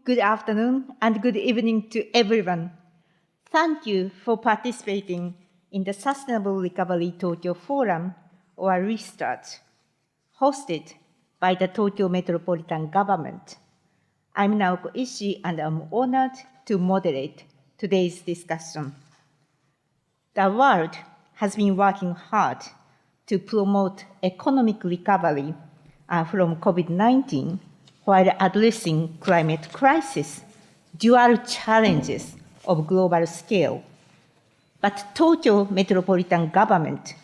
good afternoon, and good evening to everyone. Thank you for participating in the Sustainable Recovery Tokyo Forum, or Restart, hosted by the Tokyo Metropolitan Government. I'm Naoko Ishii, and I'm honored to moderate today's discussion. The world has been working hard to promote economic recovery from COVID-19 while addressing climate crisis, dual challenges of global scale. But Tokyo Metropolitan Government,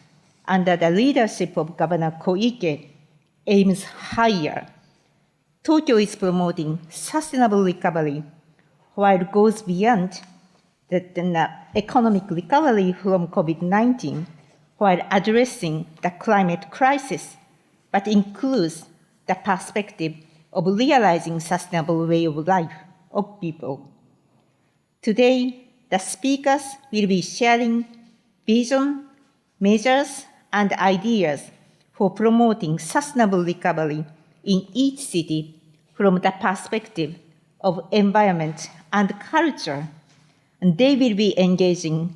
under the leadership of Governor Koike, aims higher. Tokyo is promoting sustainable recovery while it goes beyond the economic recovery from COVID-19 while addressing the climate crisis, but includes the perspective of realizing sustainable way of life of people. Today, the speakers will be sharing vision, measures, and ideas for promoting sustainable recovery in each city from the perspective of environment and culture. And they will be engaging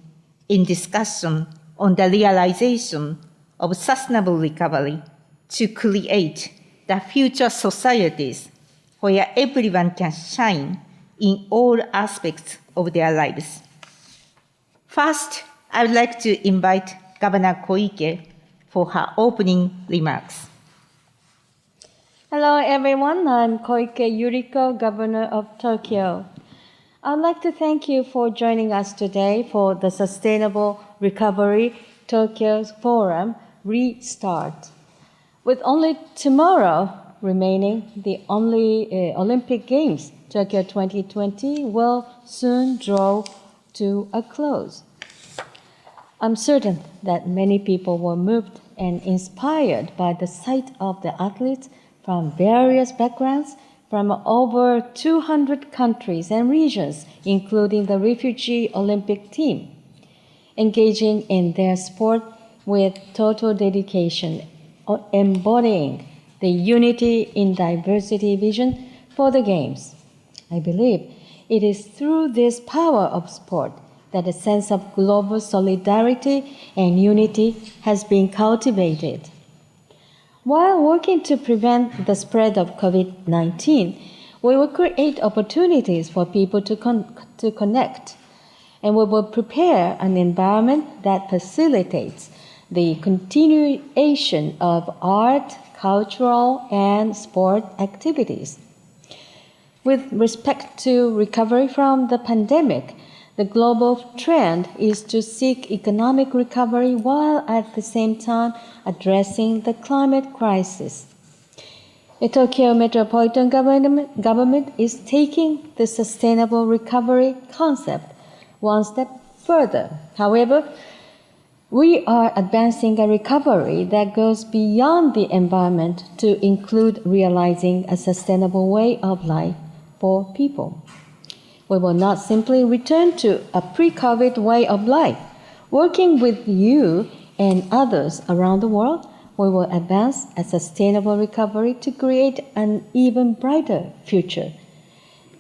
in discussion on the realization of sustainable recovery to create the future societies where everyone can shine in all aspects of their lives. First, I would like to invite Governor Koike for her opening remarks. Hello everyone, I'm Koike Yuriko, Governor of Tokyo. I'd like to thank you for joining us today for the Sustainable Recovery Tokyo Forum Restart. With only tomorrow remaining, the only Olympic Games, Tokyo 2020, will soon draw to a close. I'm certain that many people were moved and inspired by the sight of the athletes from various backgrounds from over 200 countries and regions, including the refugee Olympic team, engaging in their sport with total dedication, embodying the unity in diversity vision for the Games. I believe it is through this power of sport that a sense of global solidarity and unity has been cultivated. While working to prevent the spread of COVID-19, we will create opportunities for people to connect, and we will prepare an environment that facilitates the continuation of art, cultural, and sport activities. With respect to recovery from the pandemic, the global trend is to seek economic recovery while at the same time addressing the climate crisis. The Tokyo Metropolitan Government is taking the sustainable recovery concept one step further. However, we are advancing a recovery that goes beyond the environment to include realizing a sustainable way of life for people. We will not simply return to a pre-COVID way of life. Working with you and others around the world, we will advance a sustainable recovery to create an even brighter future.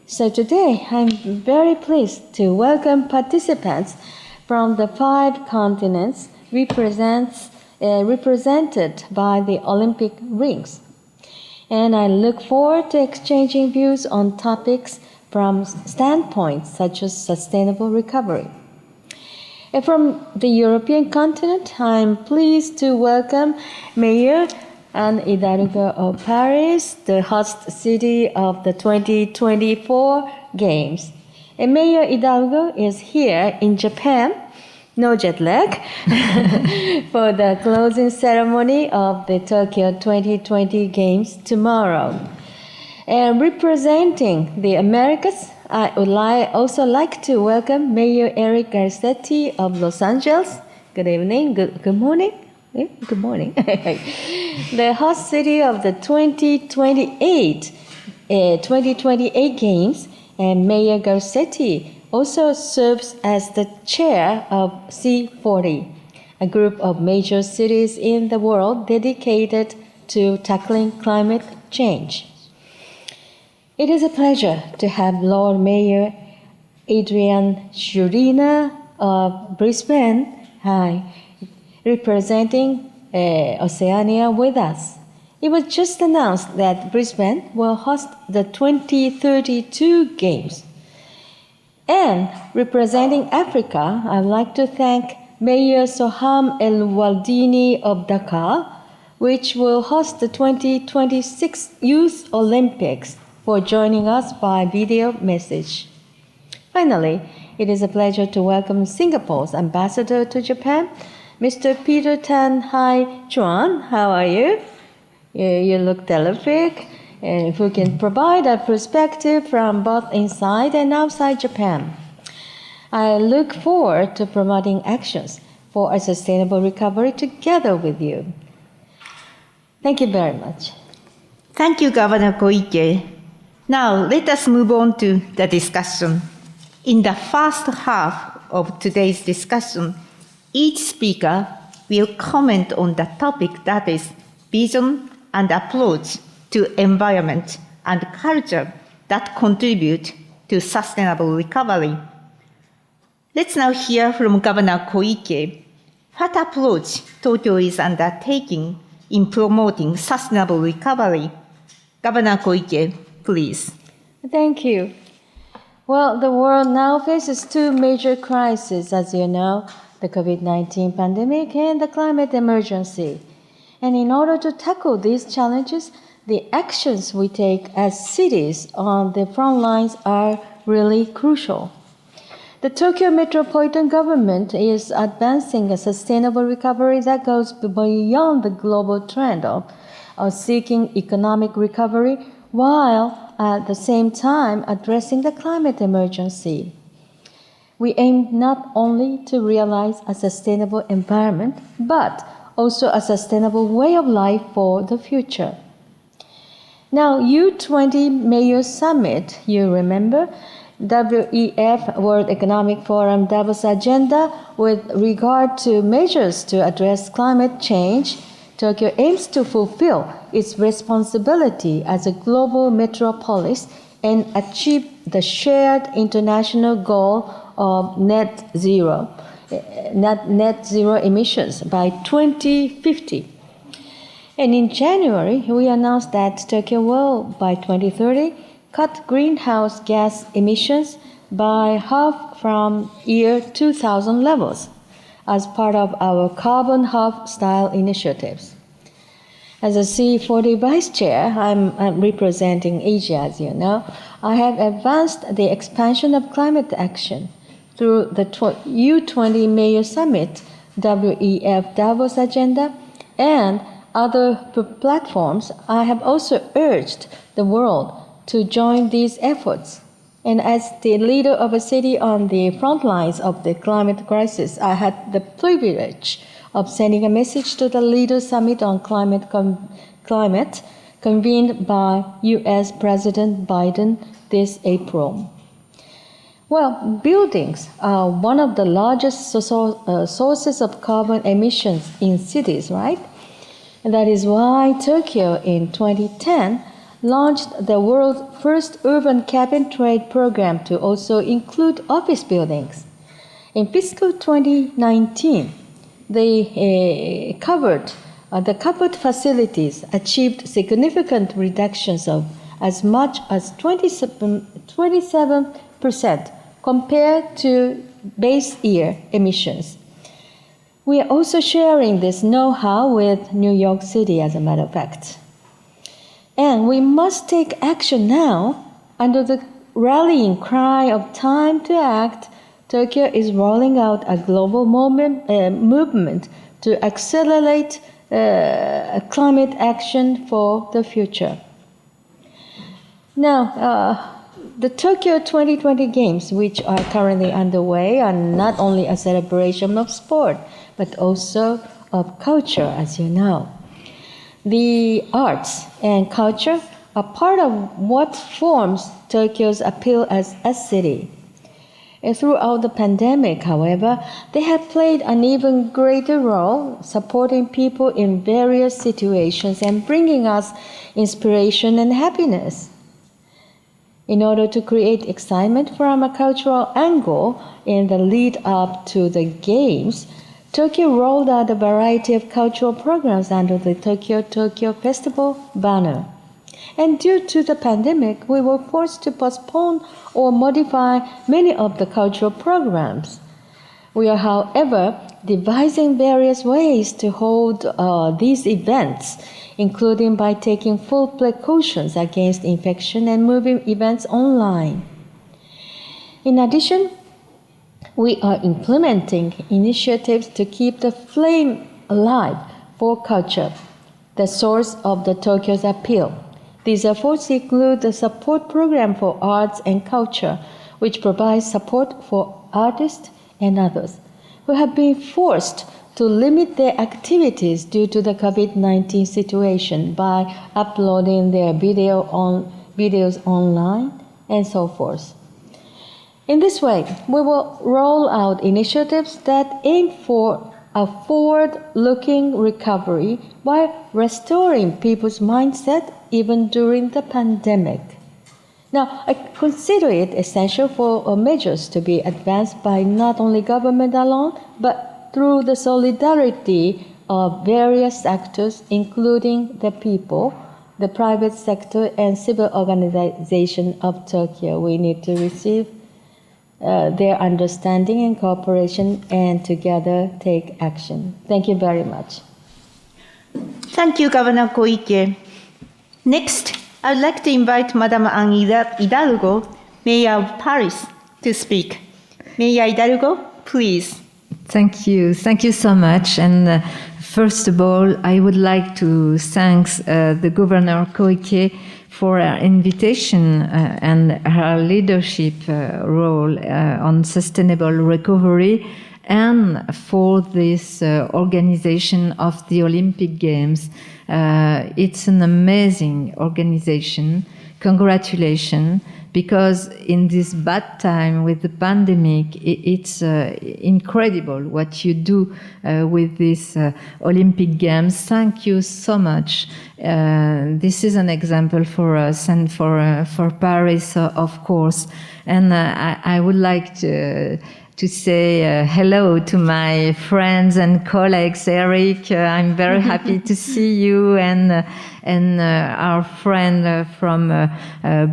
So today, I'm very pleased to welcome participants from the 5 continents represented by the Olympic rings. And I look forward to exchanging views on topics from standpoints such as sustainable recovery. And from the European continent, I'm pleased to welcome Mayor Anne Hidalgo of Paris, the host city of the 2024 Games. And Mayor Hidalgo is here in Japan, no jet lag, for the closing ceremony of the Tokyo 2020 Games tomorrow. And representing the Americas, I would also like to welcome Mayor Eric Garcetti of Los Angeles. Good evening, good morning. Good morning. The host city of the 2028 Games, and Mayor Garcetti also serves as the chair of C40, a group of major cities in the world dedicated to tackling climate change. It is a pleasure to have Lord Mayor Adrian Sulina of Brisbane, representing Oceania with us. It was just announced that Brisbane will host the 2032 Games. And representing Africa, I'd like to thank Mayor Soham El Waldini of Dakar, which will host the 2026 Youth Olympics, for joining us by video message. Finally, it is a pleasure to welcome Singapore's ambassador to Japan, Mr. Peter Tan Hai Chuan. How are you? You look terrific, and who can provide a perspective from both inside and outside Japan. I look forward to promoting actions for a sustainable recovery together with you. Thank you very much. Thank you, Governor Koike. Now, let us move on to the discussion. In the first half of today's discussion, each speaker will comment on the topic, that is, vision and approach to environment and culture that contribute to sustainable recovery. Let's now hear from Governor Koike. What approach Tokyo is undertaking in promoting sustainable recovery? Governor Koike, please. Thank you. Well, the world now faces two major crises, as you know, the COVID-19 pandemic and the climate emergency. And in order to tackle these challenges, the actions we take as cities on the front lines are really crucial. The Tokyo Metropolitan Government is advancing a sustainable recovery that goes beyond the global trend of seeking economic recovery while at the same time addressing the climate emergency. We aim not only to realize a sustainable environment, but also a sustainable way of life for the future. Now, U20 Mayor Summit, you remember, WEF, World Economic Forum Davos agenda with regard to measures to address climate change, Tokyo aims to fulfill its responsibility as a global metropolis and achieve the shared international goal of net zero emissions by 2050. And in January, we announced that Tokyo will, by 2030, cut greenhouse gas emissions by half from year 2000 levels as part of our carbon half style initiatives. As a C40 vice chair, I'm representing Asia, as you know. I have advanced the expansion of climate action through the U20 Mayor Summit, WEF Davos agenda, and other platforms. I have also urged the world to join these efforts. And as the leader of a city on the front lines of the climate crisis, I had the privilege of sending a message to the Leaders Summit on Climate convened by U.S. President Biden this April. Well, buildings are one of the largest sources of carbon emissions in cities, right? And that is why Tokyo in 2010 launched the world's first urban cap-and-trade program to also include office buildings. In fiscal 2019, the covered facilities achieved significant reductions of as much as 27% compared to base year emissions. We are also sharing this know-how with New York City, as a matter of fact. And we must take action now. Under the rallying cry of time to act, Tokyo is rolling out a global movement to accelerate climate action for the future. Now, the Tokyo 2020 Games, which are currently underway, are not only a celebration of sport, but also of culture, as you know. The arts and culture are part of what forms Tokyo's appeal as a city. And throughout the pandemic, however, they have played an even greater role supporting people in various situations and bringing us inspiration and happiness. In order to create excitement from a cultural angle in the lead up to the Games, Tokyo rolled out a variety of cultural programs under the Tokyo Festival banner. And due to the pandemic, we were forced to postpone or modify many of the cultural programs. We are, however, devising various ways to hold these events, including by taking full precautions against infection and moving events online. In addition, we are implementing initiatives to keep the flame alive for culture, the source of the Tokyo's appeal. These efforts include the support program for arts and culture, which provides support for artists and others who have been forced to limit their activities due to the COVID-19 situation by uploading their videos online and so forth. In this way, we will roll out initiatives that aim for a forward-looking recovery while restoring people's mindset even during the pandemic. Now, I consider it essential for measures to be advanced by not only government alone, but through the solidarity of various sectors, including the people, the private sector, and civil organization of Tokyo. We need to receive their understanding and cooperation and together take action. Thank you very much. Thank you, Governor Koike. Next, I'd like to invite Madame Anne Hidalgo, Mayor of Paris, to speak. Mayor Hidalgo, please. Thank you. Thank you so much. And first of all, I would like to thank the Governor Koike for her invitation and her leadership role on sustainable recovery and for this organization of the Olympic Games. It's an amazing organization. Congratulations, because in this bad time with the pandemic, it's incredible what you do with this Olympic Games. Thank you so much. This is an example for us and for Paris, of course. And I would like to say hello to my friends and colleagues. Eric, I'm very happy to see you, and our friend from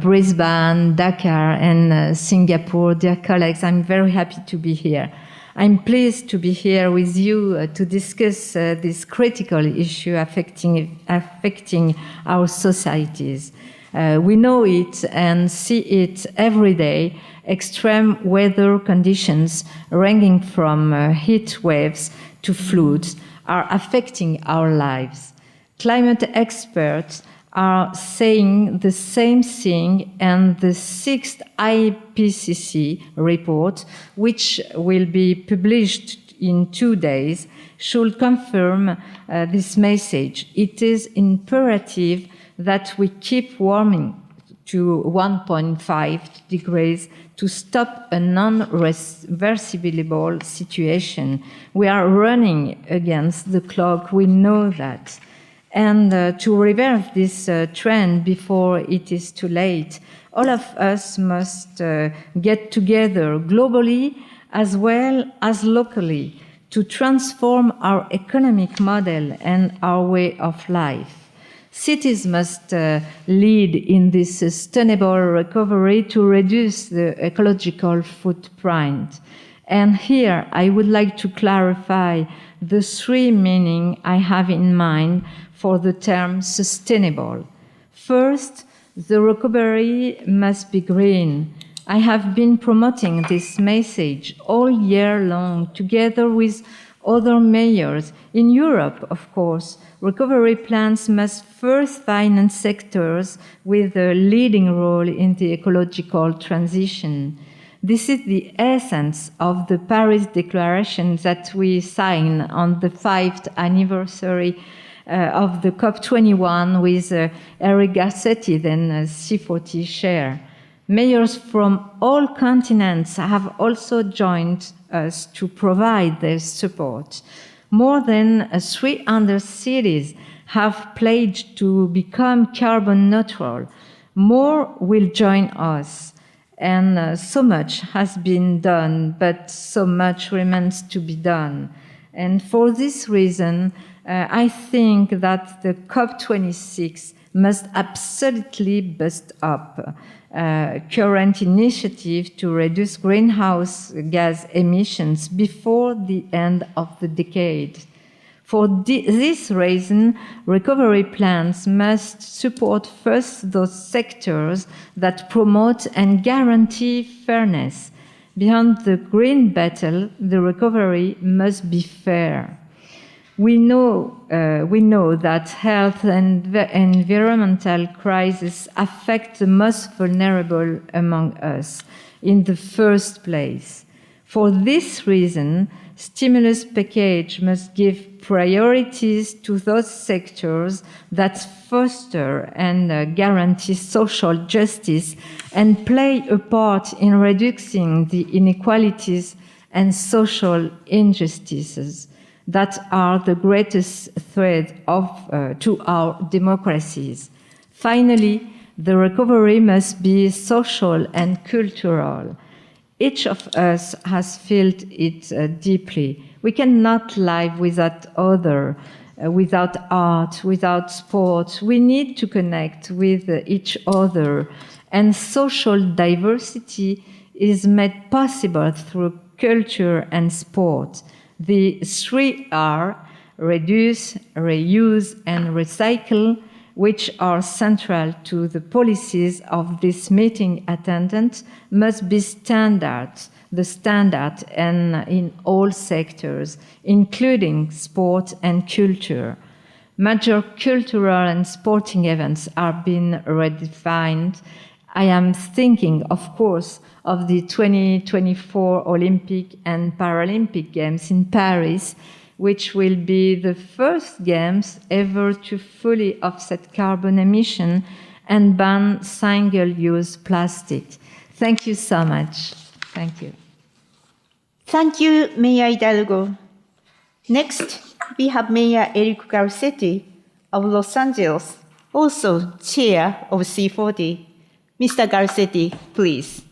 Brisbane, Dakar, and Singapore, dear colleagues. I'm very happy to be here. I'm pleased to be here with you to discuss this critical issue affecting our societies. We know it and see it every day. Extreme weather conditions, ranging from heat waves to floods, are affecting our lives. Climate experts are saying the same thing, and the 6th IPCC report, which will be published in 2 days, should confirm this message. It is imperative that we keep warming to 1.5 degrees to stop a non-reversible situation. We are running against the clock, we know that. And to reverse this trend before it is too late, all of us must get together globally as well as locally to transform our economic model and our way of life. Cities must lead in this sustainable recovery to reduce the ecological footprint. And here I would like to clarify the 3 meanings I have in mind for the term sustainable. First, the recovery must be green. I have been promoting this message all year long together with other mayors. In Europe, of course, recovery plans must first finance sectors with a leading role in the ecological transition. This is the essence of the Paris Declaration that we signed on the 5th anniversary of the COP21 with Eric Garcetti, then C40 chair. Mayors from all continents have also joined us to provide their support. More than 300 cities have pledged to become carbon neutral. More will join us, and so much has been done, but so much remains to be done. And for this reason, I think that the COP26 must absolutely boost up current initiative to reduce greenhouse gas emissions before the end of the decade. For this reason, recovery plans must support first those sectors that promote and guarantee fairness. Beyond the green battle, the recovery must be fair. We know that health and environmental crises affect the most vulnerable among us in the first place. For this reason, stimulus package must give priorities to those sectors that foster and guarantee social justice and play a part in reducing the inequalities and social injustices that are the greatest threat to our democracies. Finally, the recovery must be social and cultural. Each of us has felt it deeply. We cannot live without without art, without sport. We need to connect with each other, and social diversity is made possible through culture and sport. The 3R, reduce, reuse, and recycle, which are central to the policies of this meeting attendance, must be the standard and in all sectors, including sport and culture. Major cultural and sporting events are being redefined. I am thinking, of course, of the 2024 Olympic and Paralympic Games in Paris, which will be the first games ever to fully offset carbon emission and ban single-use plastic. Thank you so much. Thank you. Thank you, Mayor Hidalgo. Next, we have Mayor Eric Garcetti of Los Angeles, also chair of C40. Mr. Garcetti, please.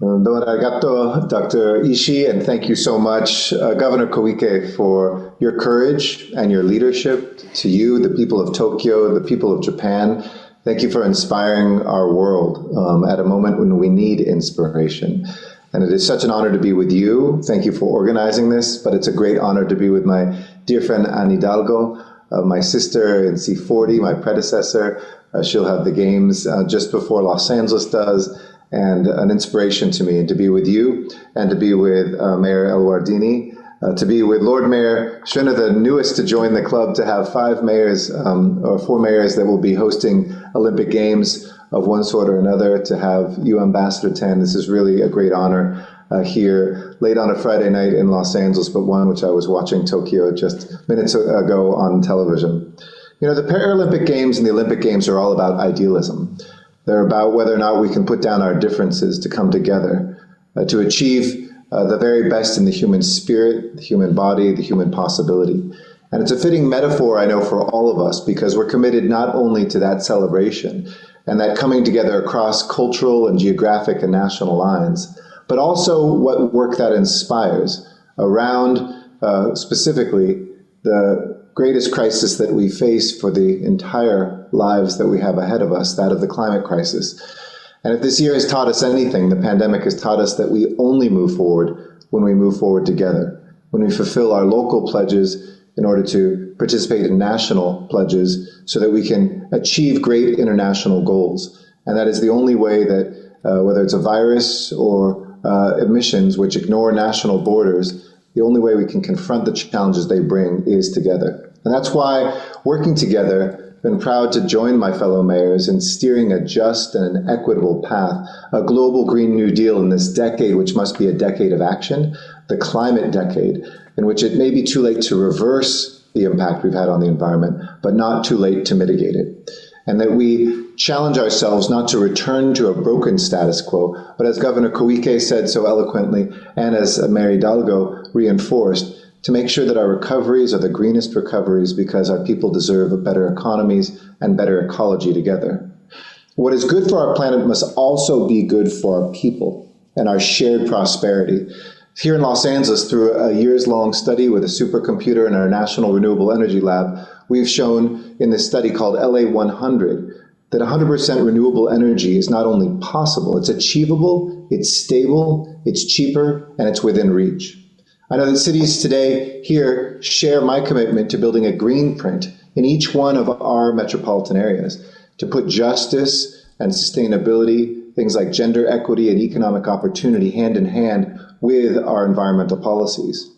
Domo arigato, Dr. Ishii, and thank you so much, Governor Koike, for your courage and your leadership. To you, the people of Tokyo, the people of Japan, thank you for inspiring our world at a moment when we need inspiration. And it is such an honor to be with you. Thank you for organizing this, but it's a great honor to be with my dear friend Anne Hidalgo, my sister in C40, my predecessor. She'll have the games just before Los Angeles does, and an inspiration to me, and to be with you, and to be with Mayor Elwardini, to be with Lord Mayor Shrina, the newest to join the club, to have 5 mayors or 4 mayors that will be hosting Olympic Games of one sort or another, to have you Ambassador Tan. This is really a great honor here late on a Friday night in Los Angeles, but one which I was watching Tokyo just minutes ago on television. You know, the Paralympic Games and the Olympic Games are all about idealism. They're about whether or not we can put down our differences to come together, to achieve the very best in the human spirit, the human body, the human possibility. And it's a fitting metaphor, I know, for all of us, because we're committed not only to that celebration and that coming together across cultural and geographic and national lines, but also what work that inspires around specifically the greatest crisis that we face for the entire lives that we have ahead of us, that of the climate crisis. And if this year has taught us anything, the pandemic has taught us that we only move forward when we move forward together, when we fulfill our local pledges in order to participate in national pledges so that we can achieve great international goals. And that is the only way that, whether it's a virus or emissions which ignore national borders, the only way we can confront the challenges they bring is together. And that's why, working together, I've been proud to join my fellow mayors in steering a just and an equitable path, a global Green New Deal in this decade, which must be a decade of action, the climate decade, in which it may be too late to reverse the impact we've had on the environment, but not too late to mitigate it. And that we challenge ourselves not to return to a broken status quo, but as Governor Koike said so eloquently, and as Mayor Hidalgo reinforced, to make sure that our recoveries are the greenest recoveries, because our people deserve better economies and better ecology together. What is good for our planet must also be good for our people and our shared prosperity. Here in Los Angeles, through a years-long study with a supercomputer in our National Renewable Energy Lab, we've shown in this study called LA 100 that 100% renewable energy is not only possible, it's achievable, it's stable, it's cheaper, and it's within reach. I know that cities today here share my commitment to building a green print in each one of our metropolitan areas to put justice and sustainability, things like gender equity and economic opportunity hand in hand with our environmental policies.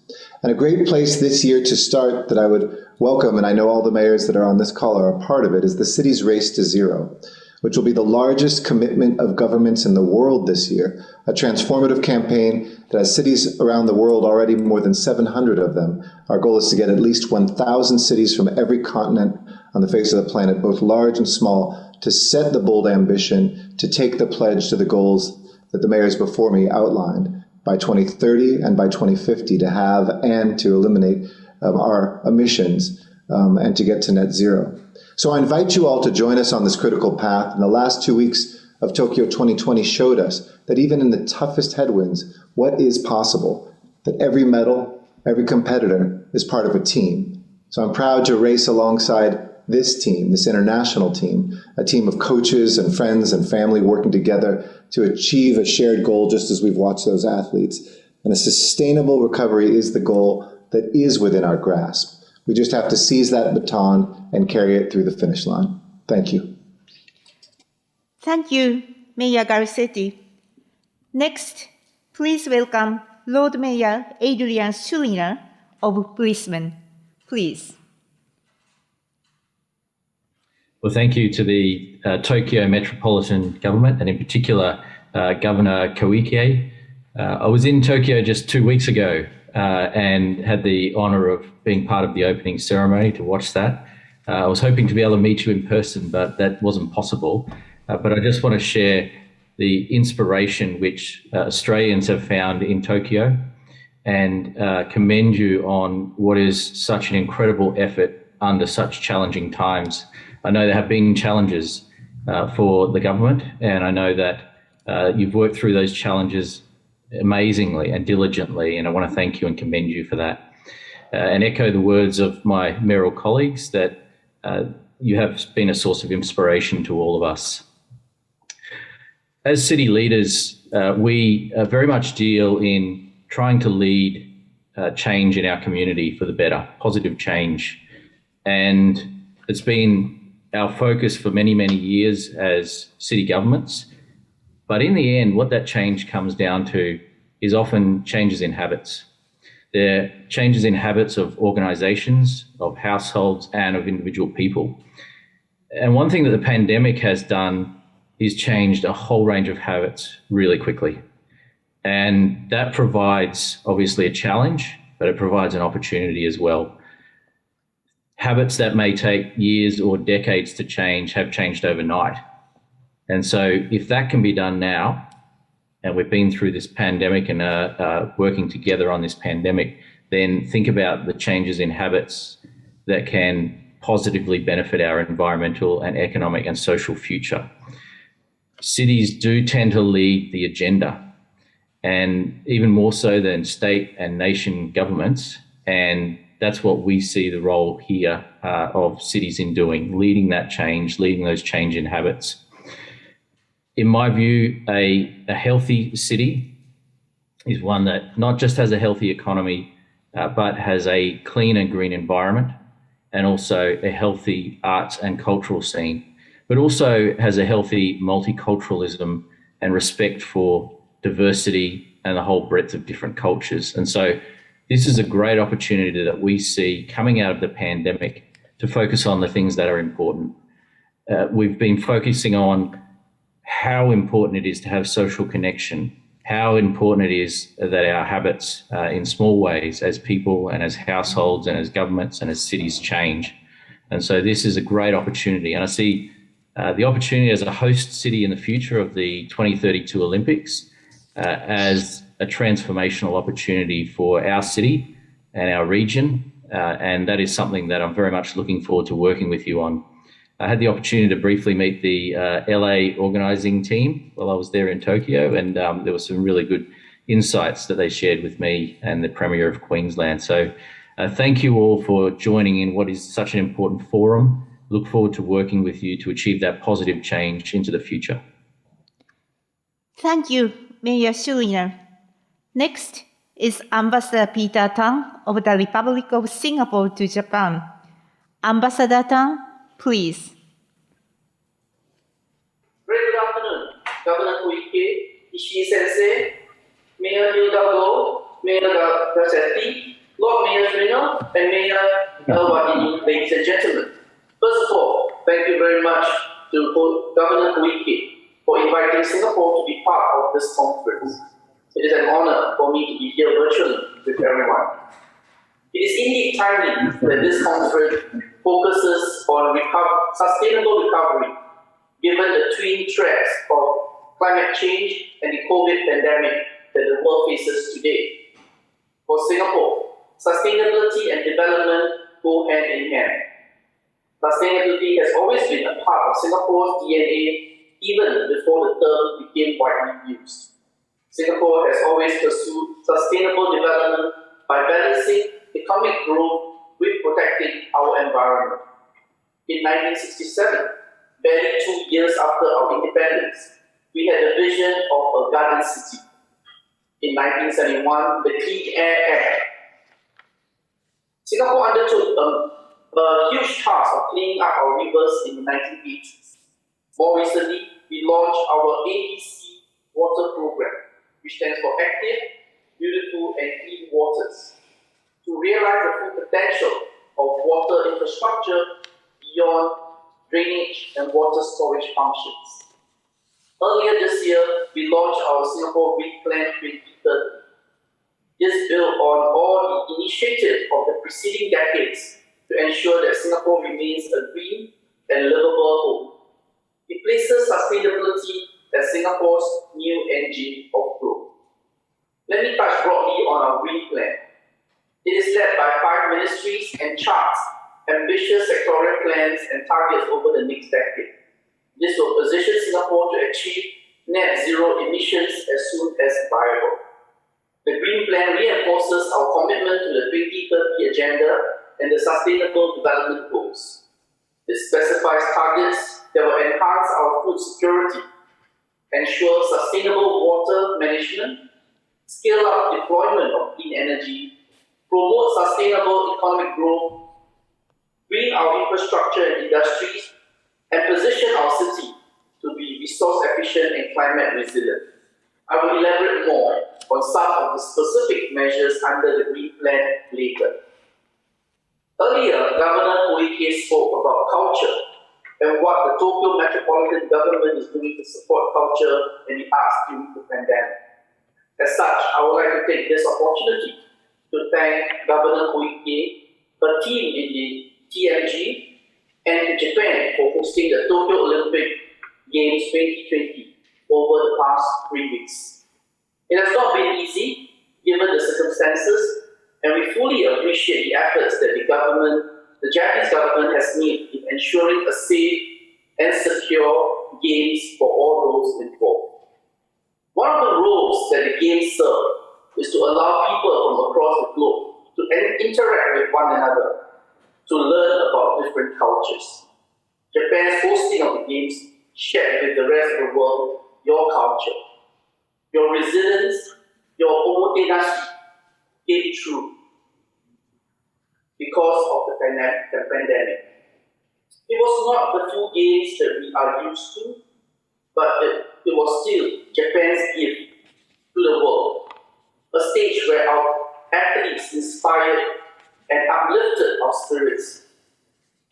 And a great place this year to start that I would welcome, and I know all the mayors that are on this call are a part of it, is the city's Race to Zero, which will be the largest commitment of governments in the world this year, a transformative campaign that has cities around the world, already more than 700 of them. Our goal is to get at least 1,000 cities from every continent on the face of the planet, both large and small, to set the bold ambition, to take the pledge to the goals that the mayors before me outlined by 2030 and by 2050 to have and to eliminate our emissions and to get to net zero. So I invite you all to join us on this critical path. And the last 2 weeks of Tokyo 2020 showed us that even in the toughest headwinds, what is possible, that every medal, every competitor is part of a team. So I'm proud to race alongside this team, this international team, a team of coaches and friends and family working together to achieve a shared goal, just as we've watched those athletes. And a sustainable recovery is the goal that is within our grasp. We just have to seize that baton and carry it through the finish line. Thank you. Thank you, Mayor Garcetti. Next, please welcome Lord Mayor Adrian Sulina of Brisbane. Please. Well, thank you to the Tokyo Metropolitan Government, and in particular, Governor Koike. I was in Tokyo just 2 weeks ago and had the honour of being part of the opening ceremony to watch that. I was hoping to be able to meet you in person, but that wasn't possible. But I just want to share the inspiration which Australians have found in Tokyo and commend you on what is such an incredible effort under such challenging times. I know there have been challenges for the government, and I know that you've worked through those challenges amazingly and diligently, and I want to thank you and commend you for that. And echo the words of my mayoral colleagues that you have been a source of inspiration to all of us. As city leaders, we very much deal in trying to lead change in our community for the better, positive change. And it's been our focus for many, many years as city governments. But in the end, what that change comes down to is often changes in habits. They're changes in habits of organisations, of households, and of individual people. And one thing that the pandemic has done is changed a whole range of habits really quickly. And that provides obviously a challenge, but it provides an opportunity as well. Habits that may take years or decades to change have changed overnight. And so if that can be done now, and we've been through this pandemic and working together on this pandemic, then think about the changes in habits that can positively benefit our environmental and economic and social future. Cities do tend to lead the agenda, and even more so than state and nation governments. And that's what we see the role here of cities in doing, leading that change, leading those change in habits. In my view, a healthy city is one that not just has a healthy economy, but has a clean and green environment, and also a healthy arts and cultural scene, but also has a healthy multiculturalism and respect for diversity and the whole breadth of different cultures. And so this is a great opportunity that we see coming out of the pandemic to focus on the things that are important. We've been focusing on how important it is to have social connection, how important it is that our habits in small ways as people and as households and as governments and as cities change. And so this is a great opportunity. And I see the opportunity as a host city in the future of the 2032 Olympics as a transformational opportunity for our city and our region. And that is something that I'm very much looking forward to working with you on. I had the opportunity to briefly meet the LA organizing team while I was there in Tokyo, and there were some really good insights that they shared with me and the Premier of Queensland. So thank you all for joining in what is such an important forum. Look forward to working with you to achieve that positive change into the future. Thank you, Mayor Sulina. Next is Ambassador Peter Tang of the Republic of Singapore to Japan. Ambassador Tang, please. Very good afternoon, Governor Koike, Ishii Sensei, Mayor Hilda, Mayor Garcetti, Lord Mayor Reno, and Mayor Elwadini, ladies and gentlemen. First of all, thank you very much to Governor Koike for inviting Singapore to be part of this conference. It is an honor for me to be here virtually with everyone. It is indeed timely that this conference focuses on sustainable recovery, given the twin threats of climate change and the COVID pandemic that the world faces today. For Singapore, sustainability and development go hand in hand. Sustainability has always been a part of Singapore's DNA, even before the term became widely used. Singapore has always pursued sustainable development by balancing economic growth with protecting our environment. In 1967, barely 2 years after our independence, we had a vision of a garden city. In 1971, the Clean Air Act. Singapore undertook a huge task of cleaning up our rivers in the 1980s. More recently, we launched our ABC water program, which stands for Active, Beautiful and Clean Waters, to realize the full potential of water infrastructure beyond drainage and water storage functions. Earlier this year, we launched our Singapore Green Plan 2030. This built on all the initiatives of the preceding decades to ensure that Singapore remains a green and livable home. It places sustainability as Singapore's new engine of growth. Let me touch broadly on our Green Plan. It is led by 5 ministries and charts ambitious sectoral plans and targets over the next decade. This will position Singapore to achieve net zero emissions as soon as viable. The Green Plan reinforces our commitment to the 2030 Agenda and the Sustainable Development Goals. It specifies targets that will enhance our food security, ensure sustainable water management, scale up deployment of clean energy, promote sustainable economic growth, green our infrastructure and industries, and position our city to be resource efficient and climate resilient. I will elaborate more on some of the specific measures under the Green Plan later. Earlier, Governor Koike spoke about culture and what the Tokyo Metropolitan Government is doing to support culture and the arts during the pandemic. As such, I would like to take this opportunity to thank Governor Koike, her team in the TMG, and Japan for hosting the Tokyo Olympic Games 2020 over the past 3 weeks. It has not been easy, given the circumstances, and we fully appreciate the efforts that the Japanese government has made in ensuring a safe and secure games for all those involved. One of the roles that the games serve is to allow people from across the globe to interact with one another, to learn about different cultures. Japan's hosting of the games shared with the rest of the world your culture. Your resilience, your omotenashi came true because of the pandemic. It was not the full games that we are used to, but it was still Japan's gift to the world. A stage where our athletes inspired and uplifted our spirits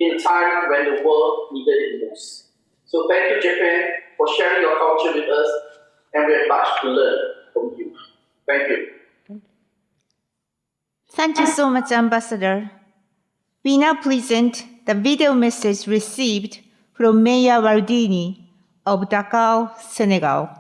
in a time when the world needed it most. So thank you, Japan, for sharing your culture with us, and we have much to learn from you. Thank you. Thank you so much, Ambassador. We now present the video message received from Mayor Waldini of Dakar, Senegal.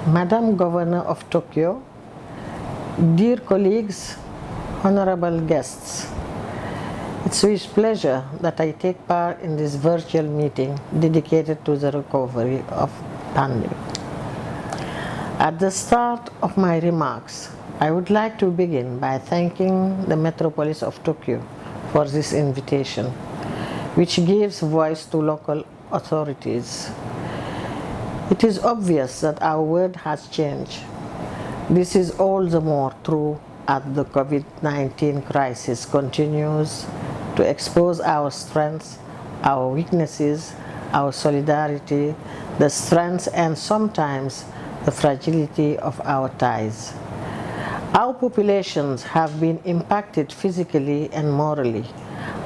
Madam Governor of Tokyo, dear colleagues, honorable guests, it's with pleasure that I take part in this virtual meeting dedicated to the recovery of pandemic. At the start of my remarks, I would like to begin by thanking the Metropolis of Tokyo for this invitation, which gives voice to local authorities. It is obvious that our world has changed. This is all the more true as the COVID-19 crisis continues to expose our strengths, our weaknesses, our solidarity, the strengths and sometimes the fragility of our ties. Our populations have been impacted physically and morally.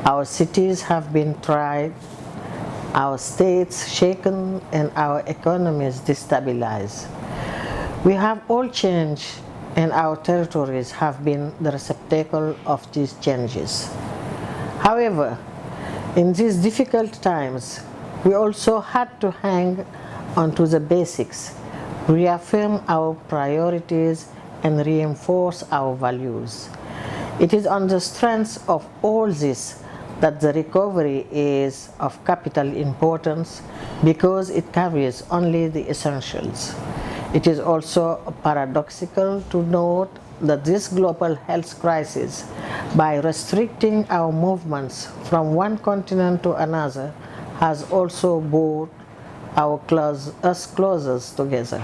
Our cities have been tried, our states shaken, and our economies destabilized. We have all changed, and our territories have been the receptacle of these changes. However, in these difficult times, we also had to hang on to the basics, reaffirm our priorities, and reinforce our values. It is on the strength of all this that the recovery is of capital importance because it carries only the essentials. It is also paradoxical to note that this global health crisis, by restricting our movements from one continent to another, has also brought us closer together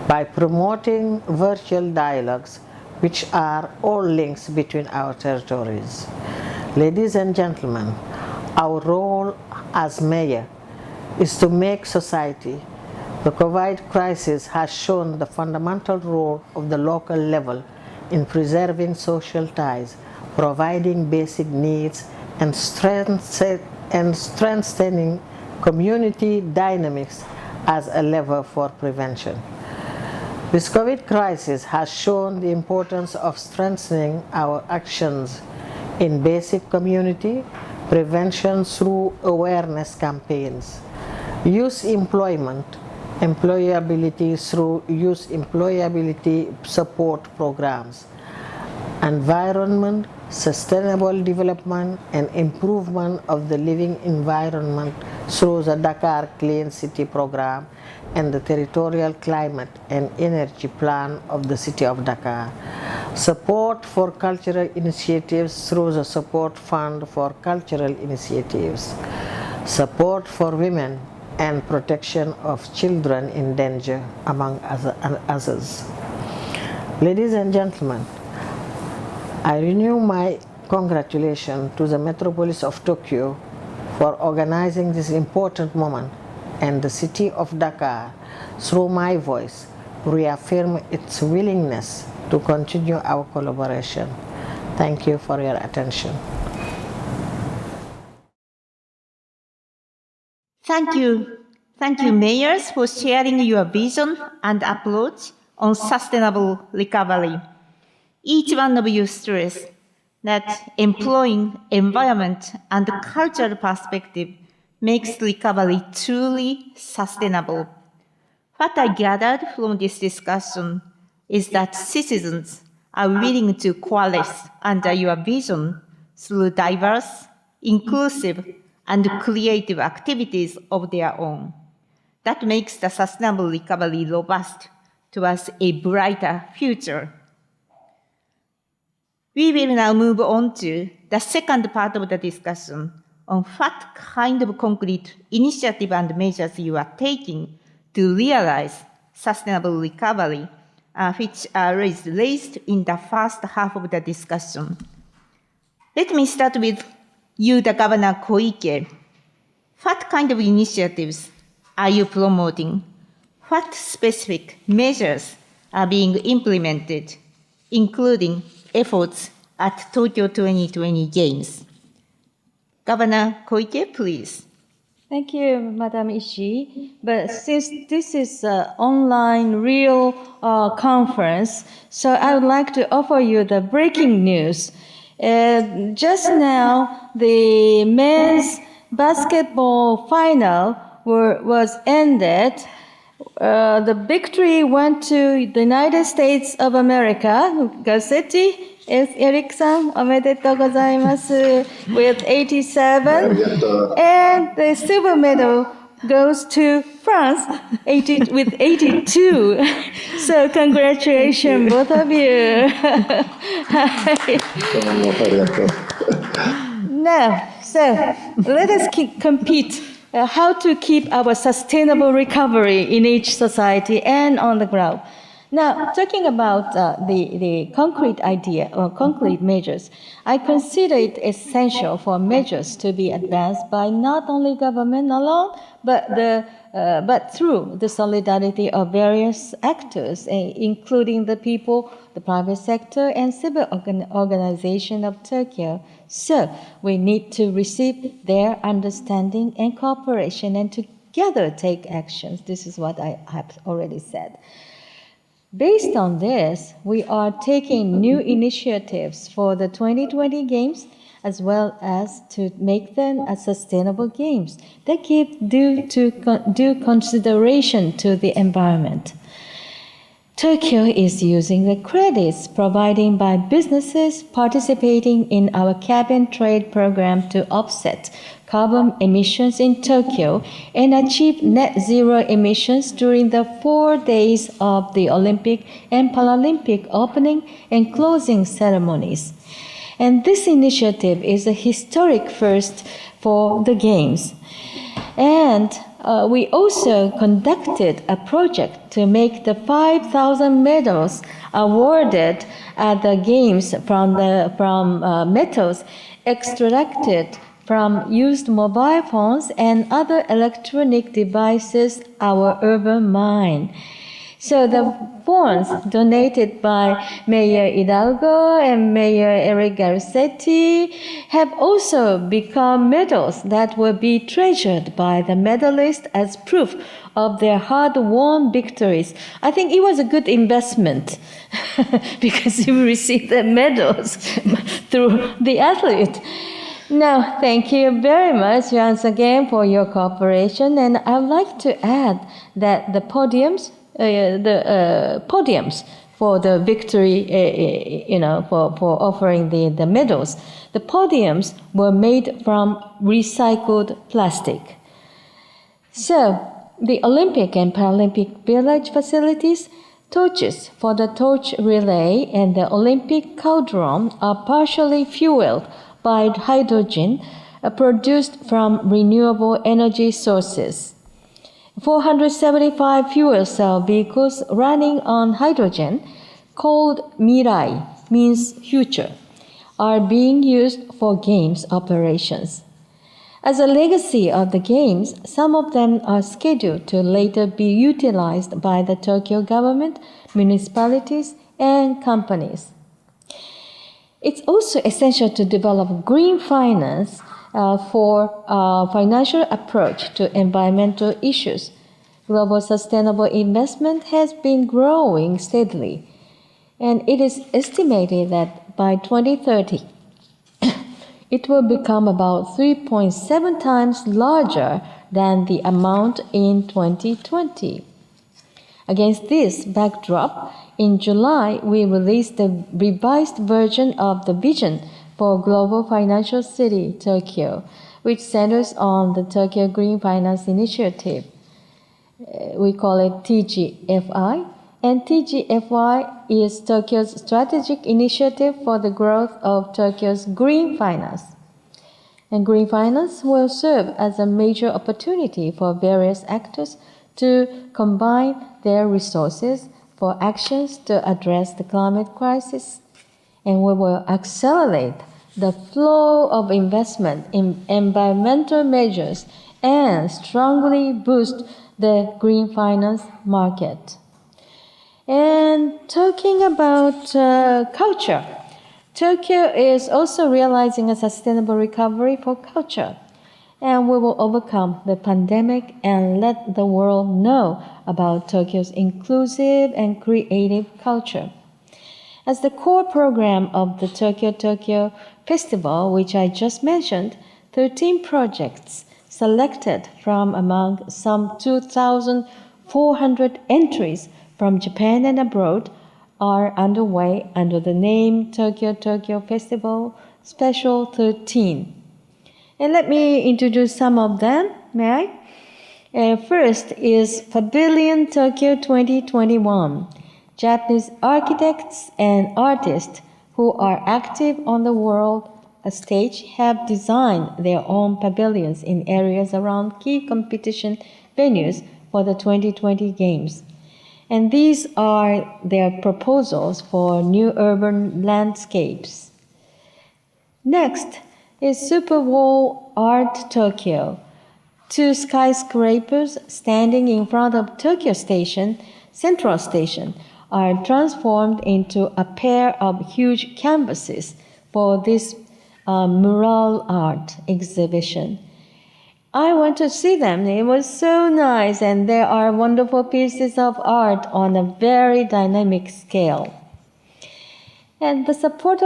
by promoting virtual dialogues, which are all links between our territories. Ladies and gentlemen, our role as mayor is to make society. The COVID crisis has shown the fundamental role of the local level in preserving social ties, providing basic needs, and strengthening community dynamics as a lever for prevention. This COVID crisis has shown the importance of strengthening our actions in basic community prevention through awareness campaigns, youth employability through youth employability support programs, environment, sustainable development, and improvement of the living environment through the Dakar Clean City program and the territorial climate and energy plan of the city of Dakar. Support for cultural initiatives through the Support Fund for Cultural Initiatives. Support for women and protection of children in danger, among others. Ladies and gentlemen, I renew my congratulations to the Metropolis of Tokyo for organizing this important moment, and the city of Dakar, through my voice, reaffirm its willingness to continue our collaboration. Thank you for your attention. Thank you. Thank you, mayors, for sharing your vision and approach on sustainable recovery. Each one of you stressed that employing environment and cultural perspective makes recovery truly sustainable. What I gathered from this discussion is that citizens are willing to coalesce under your vision through diverse, inclusive, and creative activities of their own. That makes the sustainable recovery robust towards a brighter future. We will now move on to the second part of the discussion on what kind of concrete initiative and measures you are taking to realize sustainable recovery, which are raised in the first half of the discussion. Let me start with you, the Governor Koike. What kind of initiatives are you promoting? What specific measures are being implemented, including efforts at Tokyo 2020 Games? Governor Koike, please. Thank you, Madam Ishii. But since this is an online real conference, so I would like to offer you the breaking news. Just now, the men's basketball final was ended, The victory went to the United States of America. Garcetti, Eric-san, おめでとうございます with 87. And the silver medal goes to France with 82. So congratulations, both of you. Now, so let us compete. How to keep our sustainable recovery in each society and on the ground. Now, talking about the concrete idea or concrete measures, I consider it essential for measures to be advanced by not only government alone, but through the solidarity of various actors, including the people, the private sector, and civil organization of Tokyo. So we need to receive their understanding and cooperation and together take actions. This is what I have already said. Based on this, we are taking new initiatives for the 2020 Games as well as to make them as sustainable games that give due consideration to the environment. Tokyo is using the credits provided by businesses participating in our cabin trade program to offset carbon emissions in Tokyo and achieve net zero emissions during the 4 days of the Olympic and Paralympic opening and closing ceremonies. And this initiative is a historic first for the Games. And we also conducted a project to make the 5,000 medals awarded at the Games from metals extracted from used mobile phones and other electronic devices our urban mine. So the funds donated by Mayor Hidalgo and Mayor Eric Garcetti have also become medals that will be treasured by the medalists as proof of their hard-won victories. I think it was a good investment because you received the medals through the athlete. Now, thank you very much once again for your cooperation, and I'd like to add that the podiums for the victory, for offering the medals, the podiums were made from recycled plastic. So, the Olympic and Paralympic village facilities, torches for the torch relay, and the Olympic cauldron are partially fueled by hydrogen produced from renewable energy sources. 475 fuel cell vehicles running on hydrogen, called Mirai, means future, are being used for Games operations. As a legacy of the Games, some of them are scheduled to later be utilized by the Tokyo government, municipalities, and companies. It's also essential to develop green finance for financial approach to environmental issues. Global sustainable investment has been growing steadily, and it is estimated that by 2030, it will become about 3.7 times larger than the amount in 2020. Against this backdrop, in July, we released the revised version of the vision for Global Financial City, Tokyo, which centers on the Tokyo Green Finance Initiative. We call it TGFI, and TGFI is Tokyo's strategic initiative for the growth of Tokyo's green finance. And green finance will serve as a major opportunity for various actors to combine their resources for actions to address the climate crisis, and we will accelerate the flow of investment in environmental measures and strongly boost the green finance market. And talking about culture, Tokyo is also realizing a sustainable recovery for culture, and we will overcome the pandemic and let the world know about Tokyo's inclusive and creative culture. As the core program of the Tokyo Festival, which I just mentioned, 13 projects selected from among some 2,400 400 entries from Japan and abroad are underway under the name Tokyo Festival Special 13. And let me introduce some of them, may I? First is Pavilion Tokyo 2021. Japanese architects and artists who are active on the world stage have designed their own pavilions in areas around key competition venues for the 2020 Games. And these are their proposals for new urban landscapes. Next is Super Wall Art Tokyo. 2 skyscrapers standing in front of Tokyo Station, Central Station, are transformed into a pair of huge canvases for this mural art exhibition. I went to see them. It was so nice, and there are wonderful pieces of art on a very dynamic scale. And the support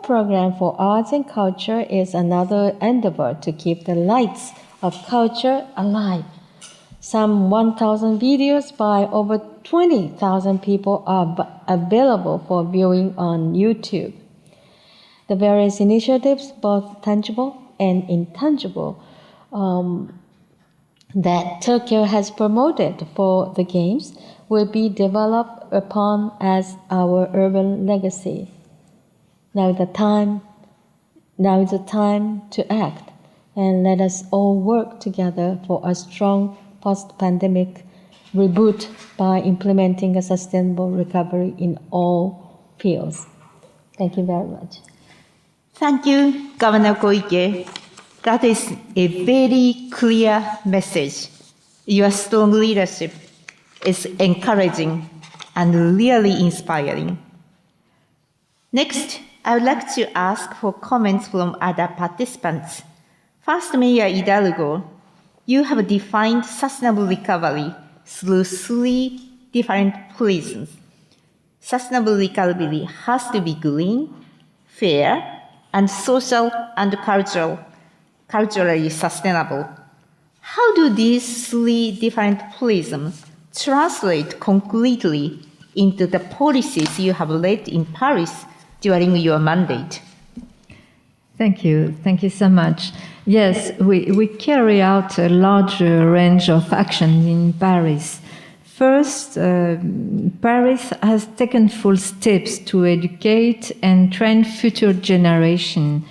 program for arts and culture is another endeavor to keep the lights of culture alive. Some 1,000 videos by over 20,000 people are available for viewing on YouTube. The various initiatives, both tangible and intangible, that Tokyo has promoted for the Games will be developed upon as our urban legacy. Now is the time to act, and let us all work together for a strong post-pandemic reboot by implementing a sustainable recovery in all fields. Thank you very much. Thank you, Governor Koike. That is a very clear message. Your strong leadership is encouraging and really inspiring. Next, I would like to ask for comments from other participants. First, Mayor Hidalgo, you have defined sustainable recovery through 3 different prisms. Sustainable recovery has to be green, fair, and social and culturally sustainable. How do these 3 different prisms translate concretely into the policies you have led in Paris during your mandate? Thank you. Thank you so much. Yes, we carry out a large range of actions in Paris. First, Paris has taken full steps to educate and train future generations.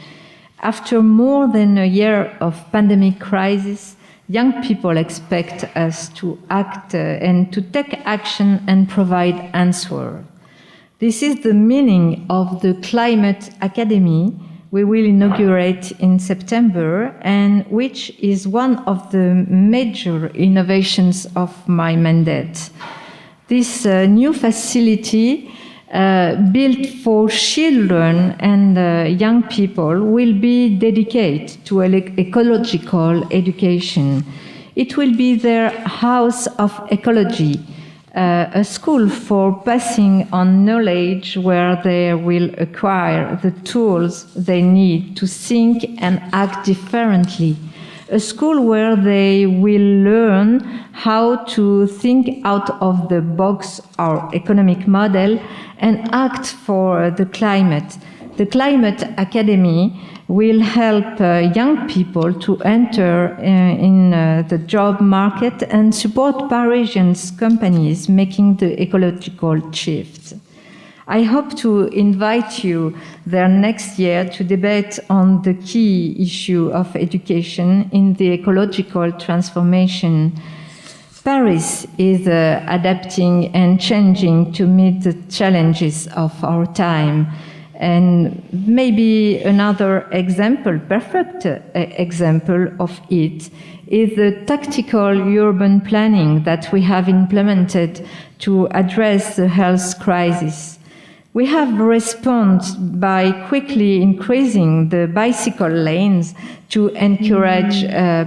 After more than a year of pandemic crisis, young people expect us to act and to take action and provide answers. This is the meaning of the Climate Academy we will inaugurate in September, and which is one of the major innovations of my mandate. This new facility, built for children and young people, will be dedicated to ecological education. It will be their house of ecology, a school for passing on knowledge where they will acquire the tools they need to think and act differently. A school where they will learn how to think out of the box, our economic model, and act for the climate. The Climate Academy will help young people to enter in the job market and support Parisian companies making the ecological shift. I hope to invite you there next year to debate on the key issue of education in the ecological transformation. Paris is adapting and changing to meet the challenges of our time. And maybe another example, perfect example of it, is the tactical urban planning that we have implemented to address the health crisis. We have responded by quickly increasing the bicycle lanes to encourage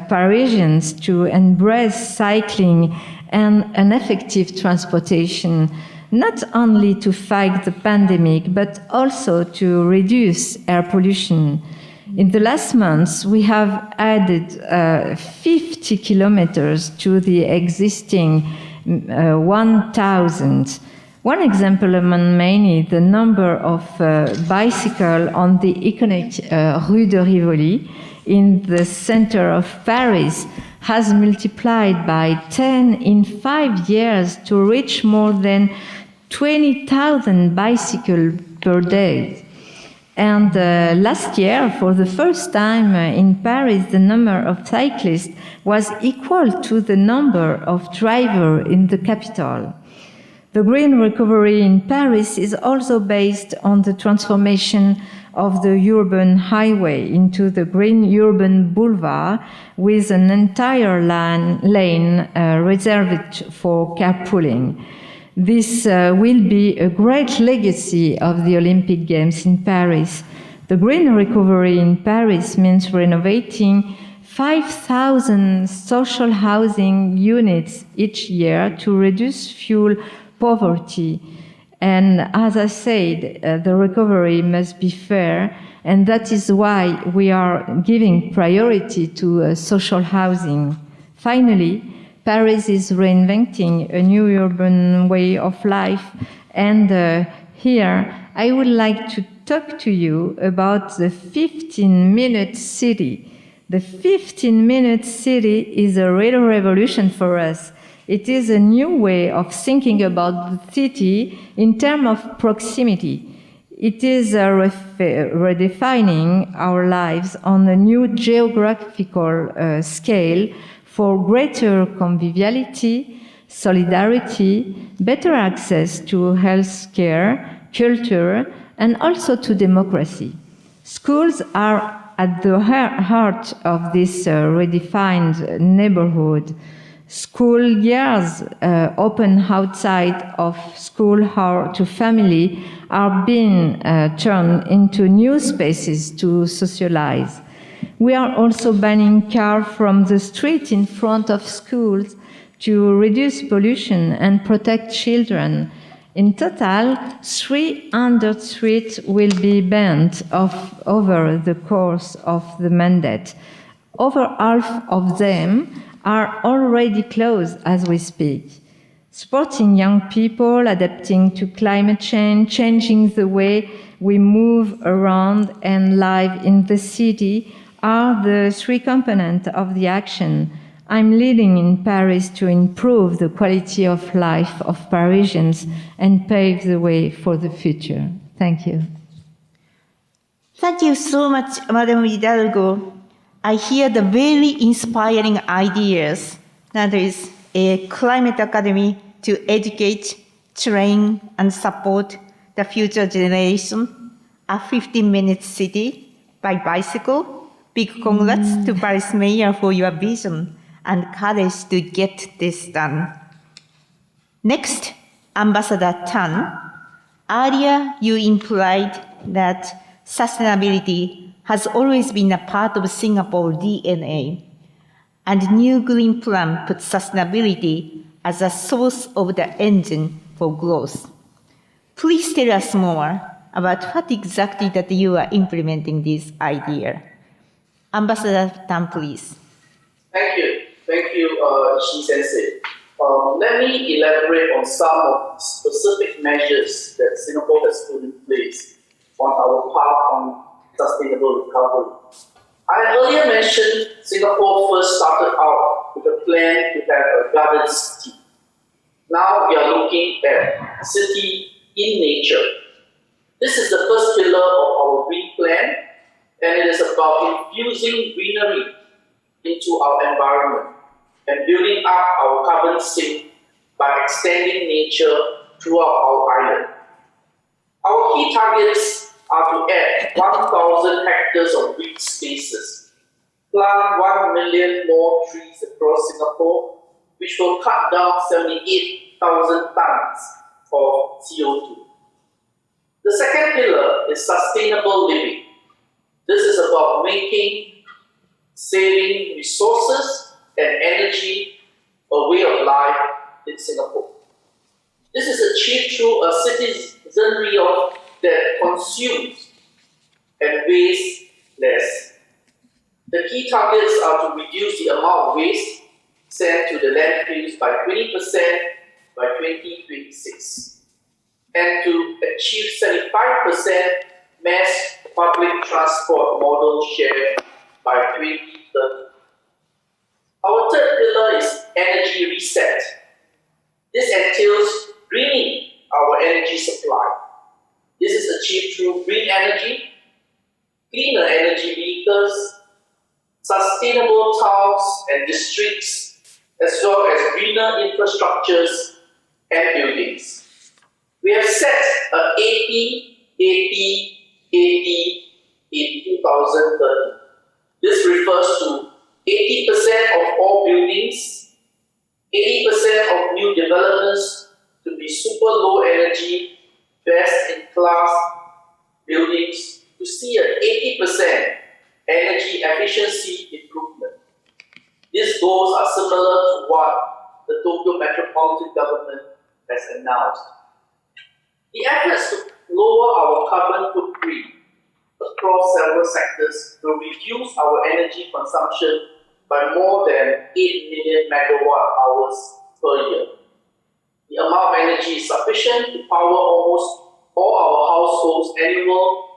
Parisians to embrace cycling and an effective transportation, not only to fight the pandemic, but also to reduce air pollution. In the last months, we have added 50 kilometers to the existing 1,000. One example among many, the number of bicycles on the iconic Rue de Rivoli in the center of Paris has multiplied by 10 in 5 years to reach more than 20,000 bicycles per day. And last year, for the first time in Paris, the number of cyclists was equal to the number of drivers in the capital. The green recovery in Paris is also based on the transformation of the urban highway into the green urban boulevard with an entire lane reserved for carpooling. This will be a great legacy of the Olympic Games in Paris. The green recovery in Paris means renovating 5,000 social housing units each year to reduce fuel poverty. And as I said, the recovery must be fair, and that is why we are giving priority to social housing. Finally, Paris is reinventing a new urban way of life, and here I would like to talk to you about the 15-minute city. The 15-minute city is a real revolution for us. It is a new way of thinking about the city in terms of proximity. It is redefining our lives on a new geographical scale for greater conviviality, solidarity, better access to health care, culture, and also to democracy. Schools are at the heart of this redefined neighborhood. School years open outside of school or to family are being turned into new spaces to socialize. We are also banning cars from the street in front of schools to reduce pollution and protect children. In total, 300 streets will be banned over the course of the mandate. Over half of them are already closed as we speak. Supporting young people, adapting to climate change, changing the way we move around and live in the city are the three components of the action I'm leading in Paris to improve the quality of life of Parisians and pave the way for the future. Thank you. Thank you so much, Madam Hidalgo. I hear the very inspiring ideas. That is a climate academy to educate, train, and support the future generation. A 15-minute city by bicycle. Big congrats to Paris Mayor for your vision and courage to get this done. Next, Ambassador Tan. Earlier, you implied that sustainability has always been a part of Singapore DNA, and new green plan puts sustainability as a source of the engine for growth. Please tell us more about what exactly that you are implementing this idea. Ambassador Tan, please. Thank you, Ishii-sensei. Let me elaborate on some of the specific measures that Singapore has put in place on our path on sustainable recovery. I earlier mentioned Singapore first started out with a plan to have a garden city. Now we are looking at city in nature. This is the first pillar of our green plan, and it is about infusing greenery into our environment and building up our carbon sink by extending nature throughout our island. Our key targets are to add 1,000 hectares of green spaces, plant 1 million more trees across Singapore, which will cut down 78,000 tons of CO2. The second pillar is sustainable living. This is about saving resources and energy a way of life in Singapore. This is achieved through a citizenry that consumes and wastes less. The key targets are to reduce the amount of waste sent to the landfills by 20% by 2026 and to achieve 75% mass public transport model share by 2030. Our third pillar is energy reset. This entails greening our energy supply. This is achieved through green energy, cleaner energy vehicles, sustainable towns and districts, as well as greener infrastructures and buildings. We have set a 80-80-80 in 2030. This refers to 80% of all buildings, 80% of new developments to be super low energy, best in class buildings to see an 80% energy efficiency improvement. These goals are similar to what the Tokyo Metropolitan Government has announced. The efforts to lower our carbon footprint across several sectors will reduce our energy consumption by more than 8 million megawatt hours per year. The amount of energy is sufficient to power almost all our households' annual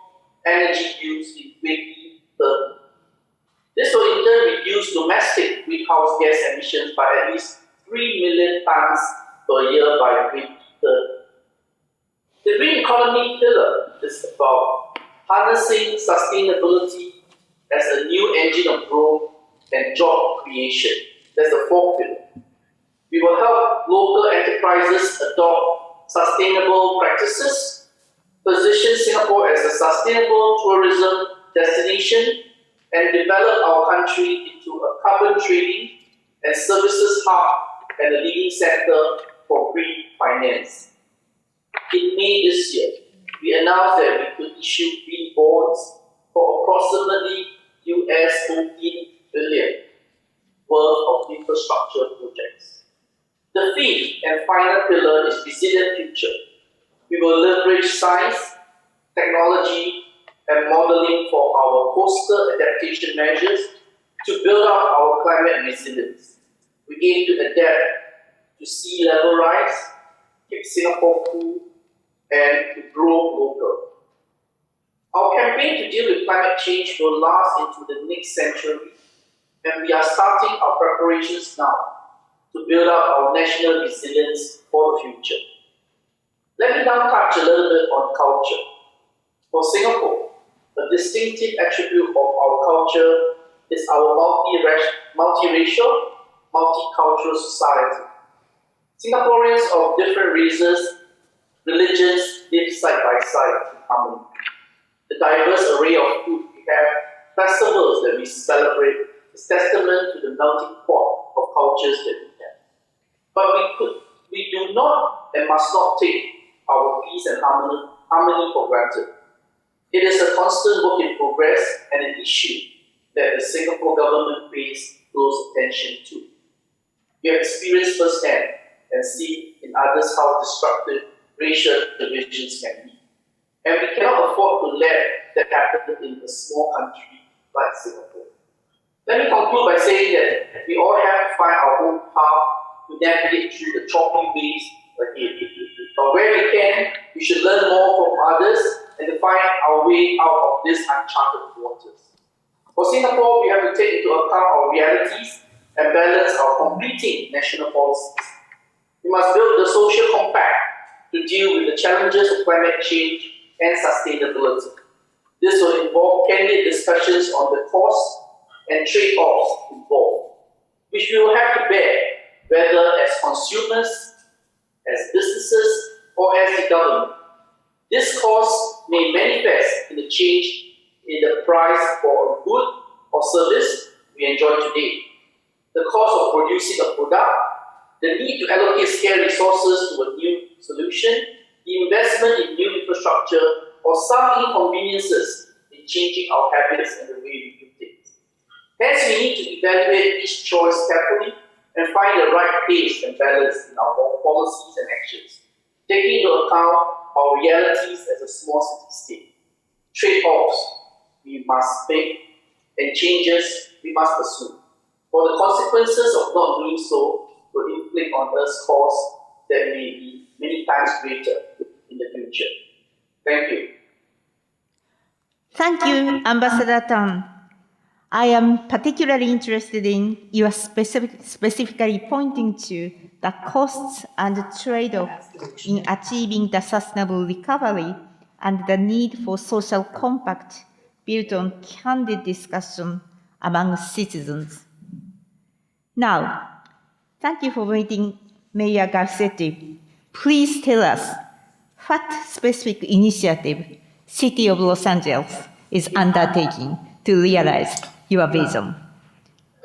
energy use in 2030. This will in turn reduce domestic greenhouse gas emissions by at least 3 million tons per year by 2030. The green economy pillar is about harnessing sustainability as a new engine of growth and job creation. That's the fourth pillar. We will help local enterprises adopt sustainable practices, position Singapore as a sustainable tourism destination, and develop our country into a carbon trading and services hub and a leading center for green finance. In May this year, we announced that we could issue green bonds for approximately US $14 billion worth of infrastructure projects. The fifth and final pillar is resilient future. We will leverage science, technology, and modeling for our coastal adaptation measures to build up our climate resilience. We aim to adapt to sea level rise, keep Singapore cool, and to grow local. Our campaign to deal with climate change will last into the next century, and we are starting our preparations now to build up our national resilience for the future. Let me now touch a little bit on culture. For Singapore, a distinctive attribute of our culture is our multiracial, multicultural society. Singaporeans of different races, religions live side by side in harmony. The diverse array of food we have, festivals that we celebrate, is testament to the melting pot of cultures that we have. But we do not and must not take our peace and harmony for granted. It is a constant work in progress and an issue that the Singapore government pays close attention to. We have experienced firsthand and seen in others how destructive racial divisions can be. And we cannot afford to let that happen in a small country like Singapore. Let me conclude by saying that we all have to find our own path to navigate through the choppy ways ahead. But where we can, we should learn more from others and to find our way out of these uncharted waters. For Singapore, we have to take into account our realities and balance our competing national policies. We must build the social compact to deal with the challenges of climate change and sustainability. This will involve candid discussions on the costs and trade-offs involved, which we will have to bear, whether as consumers, as businesses, or as the government. This cost may manifest in the change in the price for a good or service we enjoy today, the cost of producing a product, the need to allocate scarce resources to a new solution, the investment in new infrastructure, or some inconveniences in changing our habits and the way we do things. Hence, we need to evaluate each choice carefully and find the right pace and balance in our policies and actions, taking into account our realities as a small city-state. Trade-offs we must make and changes we must pursue. For the consequences of not doing so will inflict on us costs that may be many times greater in the future. Thank you. Thank you, Ambassador Tan. I am particularly interested in your specifically pointing to the costs and trade-off in achieving the sustainable recovery and the need for social compact built on candid discussion among citizens. Now, thank you for waiting, Mayor Garcetti. Please tell us what specific initiative City of Los Angeles is undertaking to realize your vision.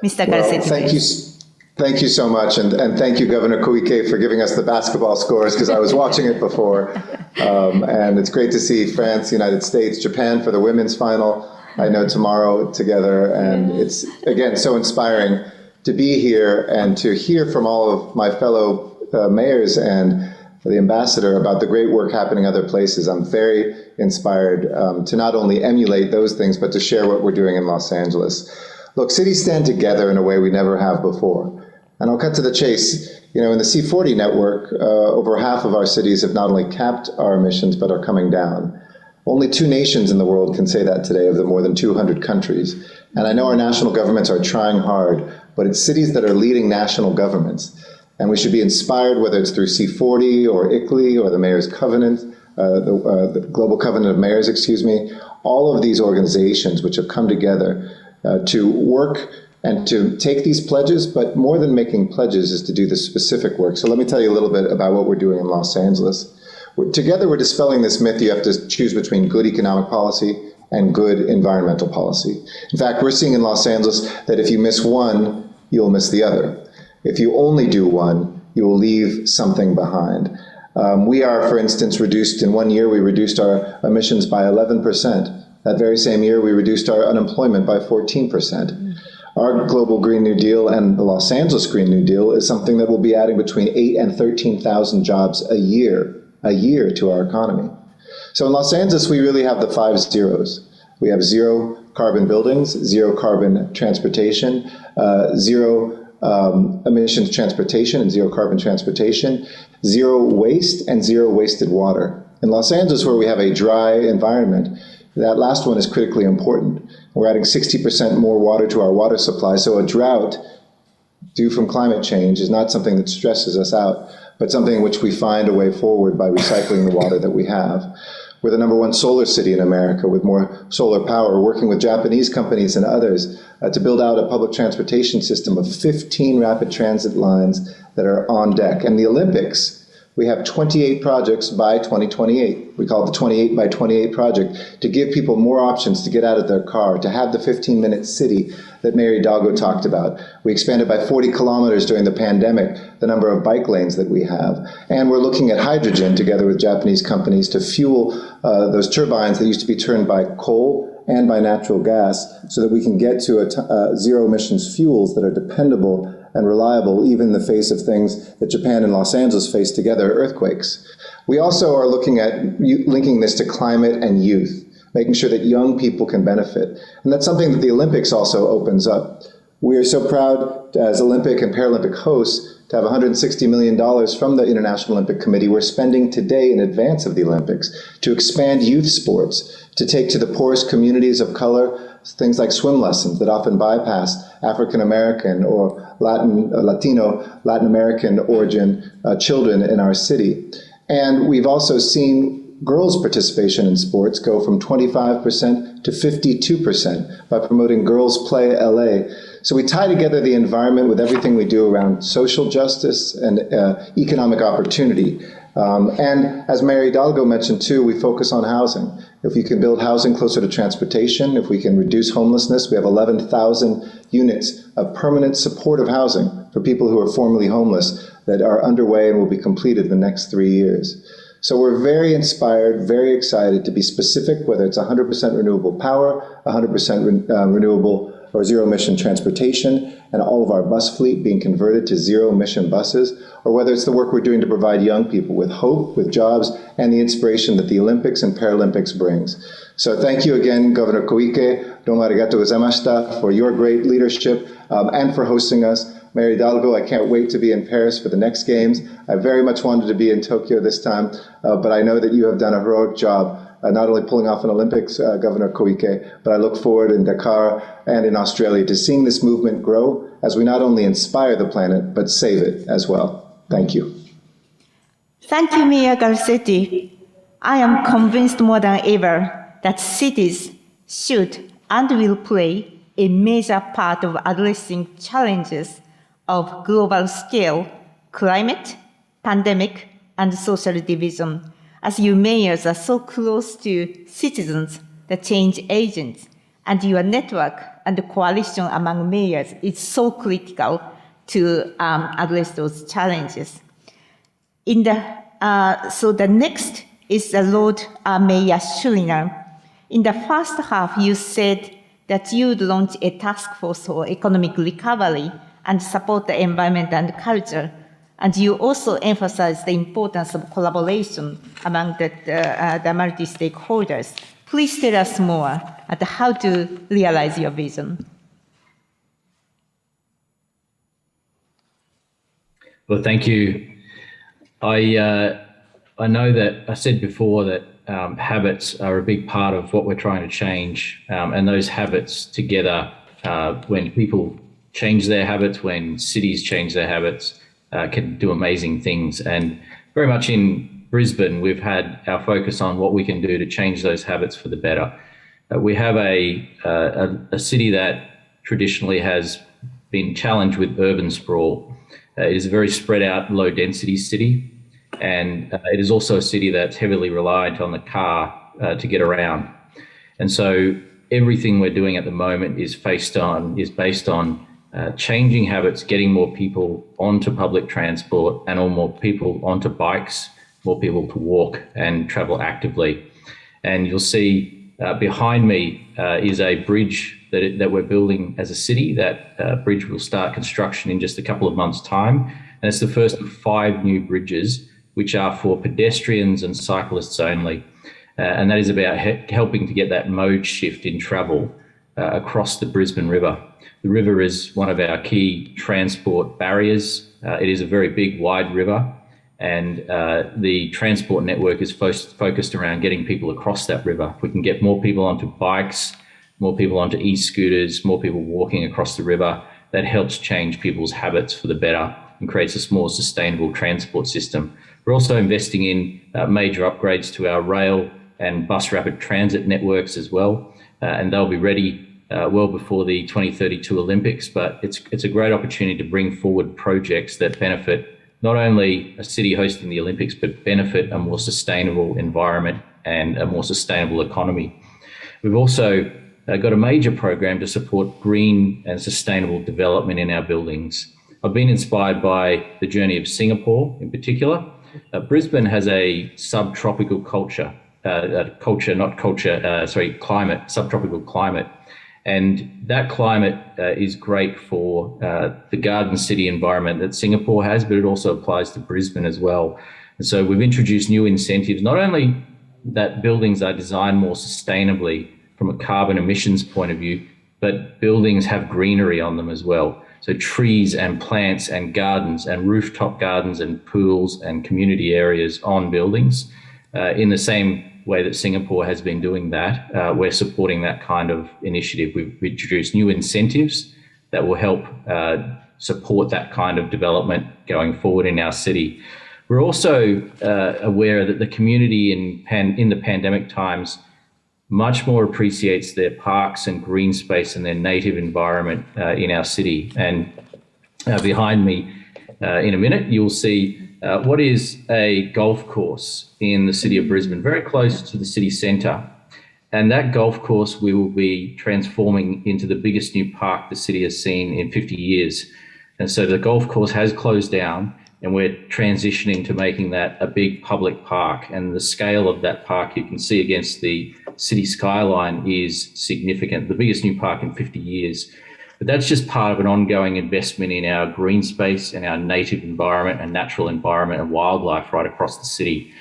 Mr. Garcetti, Thank you so much, and thank you, Governor Koike, for giving us the basketball scores, because I was watching it before, and it's great to see France, United States, Japan for the women's final, I know tomorrow together, and it's, again, so inspiring to be here and to hear from all of my fellow mayors and the ambassador about the great work happening other places. I'm very inspired to not only emulate those things, but to share what we're doing in Los Angeles. Look, cities stand together in a way we never have before. And I'll cut to the chase. You know, in the C40 network, over half of our cities have not only capped our emissions, but are coming down. Only 2 nations in the world can say that today of the more than 200 countries. And I know our national governments are trying hard, but it's cities that are leading national governments. And we should be inspired, whether it's through C40 or ICLEI or the Mayor's Covenant, the Global Covenant of Mayors, all of these organizations which have come together to work and to take these pledges, but more than making pledges is to do the specific work. So let me tell you a little bit about what we're doing in Los Angeles. Together we're dispelling this myth you have to choose between good economic policy and good environmental policy. In fact, we're seeing in Los Angeles that if you miss one, you'll miss the other. If you only do one, you will leave something behind. We are, for instance, reduced, in 1 year, we reduced our emissions by 11%. That very same year, we reduced our unemployment by 14%. Our Global Green New Deal and the Los Angeles Green New Deal is something that will be adding between 8,000 and 13,000 jobs a year to our economy. So in Los Angeles, we really have the 5 zeros. We have zero carbon buildings, zero carbon transportation, zero emissions transportation and zero carbon transportation, zero waste and zero wasted water. In Los Angeles, where we have a dry environment, that last one is critically important. We're adding 60% more water to our water supply, so a drought due from climate change is not something that stresses us out, but something in which we find a way forward by recycling the water that we have. We're the #1 solar city in America with more solar power, working with Japanese companies and others to build out a public transportation system of 15 rapid transit lines that are on deck. And the Olympics, we have 28 projects by 2028. We call it the 28 by 28 project, to give people more options to get out of their car, to have the 15-minute city that Mayor Hidalgo talked about. We expanded by 40 kilometers during the pandemic the number of bike lanes that we have. And we're looking at hydrogen together with Japanese companies to fuel those turbines that used to be turned by coal and by natural gas, so that we can get to zero emissions fuels that are dependable and reliable, even in the face of things that Japan and Los Angeles face together, earthquakes. We also are looking at linking this to climate and youth, making sure that young people can benefit. And that's something that the Olympics also opens up. We are so proud as Olympic and Paralympic hosts to have $160 million from the International Olympic Committee we're spending today in advance of the Olympics to expand youth sports, to take to the poorest communities of color things like swim lessons that often bypass African American or Latino, Latin American origin children in our city. And we've also seen girls' participation in sports go from 25% to 52% by promoting Girls Play LA. So we tie together the environment with everything we do around social justice and economic opportunity. And as Mayor Hidalgo mentioned too, we focus on housing. If we can build housing closer to transportation, if we can reduce homelessness, we have 11,000 units of permanent supportive housing for people who are formerly homeless that are underway and will be completed in the next 3 years. So we're very inspired, very excited to be specific, whether it's 100% renewable power, 100% renewable or zero emission transportation and all of our bus fleet being converted to zero emission buses, or whether it's the work we're doing to provide young people with hope, with jobs, and the inspiration that the Olympics and Paralympics brings. So thank you again, Governor Koike, domo arigatou gozaimashita, for your great leadership and for hosting us. Mayor Hidalgo, I can't wait to be in Paris for the next games. I very much wanted to be in Tokyo this time, but I know that you have done a heroic job, not only pulling off an Olympics, Governor Koike, but I look forward in Dakar and in Australia to seeing this movement grow as we not only inspire the planet, but save it as well. Thank you. Thank you, Mayor Garcetti. I am convinced more than ever that cities should and will play a major part of addressing challenges of global scale, climate, pandemic, and social division. As you mayors are so close to citizens, the change agents, and your network and the coalition among mayors is so critical to address those challenges. So the next is the Lord Mayor Sulina. In the first half, you said that you would launch a task force for economic recovery and support the environment and culture. And you also emphasized the importance of collaboration among the multi-stakeholders. Please tell us more about how to realize your vision. Well, thank you. I know that I said before that habits are a big part of what we're trying to change, and those habits together, when people change their habits, when cities change their habits, can do amazing things. And very much in Brisbane, we've had our focus on what we can do to change those habits for the better. We have a city that traditionally has been challenged with urban sprawl. It is a very spread out, low density city. And it is also a city that's heavily reliant on the car to get around. And so everything we're doing at the moment is based on changing habits, getting more people onto public transport and more people onto bikes, more people to walk and travel actively. And you'll see behind me is a bridge that we're building as a city. That bridge will start construction in just a couple of months' time. And it's the first of 5 new bridges which are for pedestrians and cyclists only. And that is about helping to get that mode shift in travel across the Brisbane River. The river is one of our key transport barriers. It is a very big, wide river, and the transport network is focused around getting people across that river. If we can get more people onto bikes, more people onto e-scooters, more people walking across the river, that helps change people's habits for the better and creates a more sustainable transport system. We're also investing in major upgrades to our rail and bus rapid transit networks as well, and they'll be ready well before the 2032 Olympics. But it's a great opportunity to bring forward projects that benefit not only a city hosting the Olympics, but benefit a more sustainable environment and a more sustainable economy. We've also got a major program to support green and sustainable development in our buildings. I've been inspired by the journey of Singapore in particular. Brisbane has a subtropical subtropical climate. And that climate is great for the garden city environment that Singapore has, but it also applies to Brisbane as well. And so we've introduced new incentives, not only that buildings are designed more sustainably from a carbon emissions point of view, but buildings have greenery on them as well. So trees and plants and gardens and rooftop gardens and pools and community areas on buildings. In the same way that Singapore has been doing that, we're supporting that kind of initiative. We've introduced new incentives that will help support that kind of development going forward in our city. We're also aware that the community in the pandemic times much more appreciates their parks and green space and their native environment in our city. And behind me in a minute, you'll see what is a golf course in the city of Brisbane, very close to the city centre. And that golf course we will be transforming into the biggest new park the city has seen in 50 years. And so the golf course has closed down, and we're transitioning to making that a big public park. And the scale of that park, you can see against the city skyline, is significant, the biggest new park in 50 years. But that's just part of an ongoing investment in our green space and our native environment and natural environment and wildlife right across the city.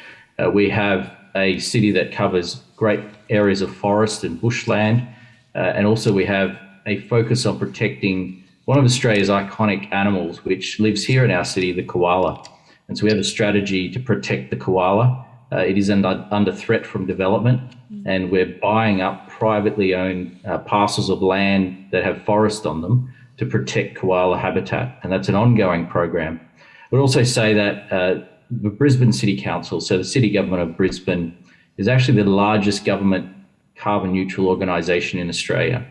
We have a city that covers great areas of forest and bushland, and also we have a focus on protecting one of Australia's iconic animals, which lives here in our city, the koala. And so we have a strategy to protect the koala. It is under threat from development, and we're buying up privately owned parcels of land that have forest on them to protect koala habitat. And that's an ongoing program. I would also say that the Brisbane City Council, so the City Government of Brisbane, is actually the largest government carbon neutral organisation in Australia.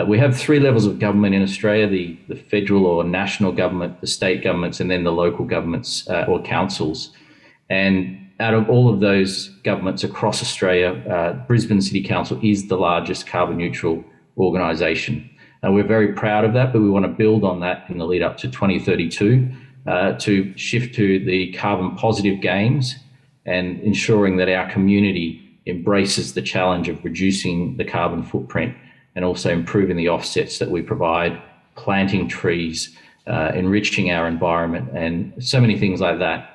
We have three levels of government in Australia, the federal or national government, the state governments, and then the local governments or councils. And out of all of those governments across Australia, Brisbane City Council is the largest carbon neutral organisation. And we're very proud of that, but we want to build on that in the lead up to 2032 to shift to the carbon positive gains and ensuring that our community embraces the challenge of reducing the carbon footprint and also improving the offsets that we provide, planting trees, enriching our environment, and so many things like that.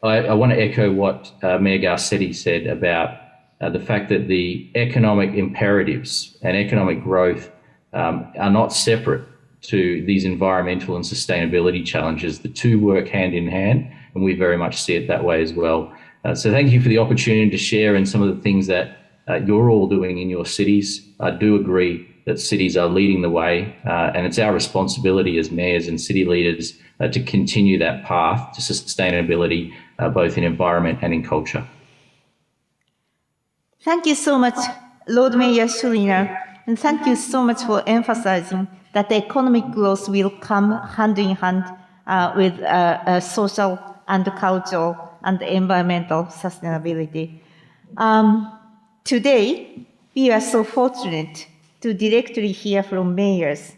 I want to echo what Mayor Garcetti said about the fact that the economic imperatives and economic growth are not separate to these environmental and sustainability challenges. The two work hand in hand, and we very much see it that way as well. So thank you for the opportunity to share in some of the things that you're all doing in your cities. I do agree that cities are leading the way, and it's our responsibility as mayors and city leaders to continue that path to sustainability, both in environment and in culture. Thank you so much, Lord Mayor Sulina, and thank you so much for emphasizing that economic growth will come hand in hand with social and cultural and environmental sustainability. Today, we are so fortunate to directly hear from mayors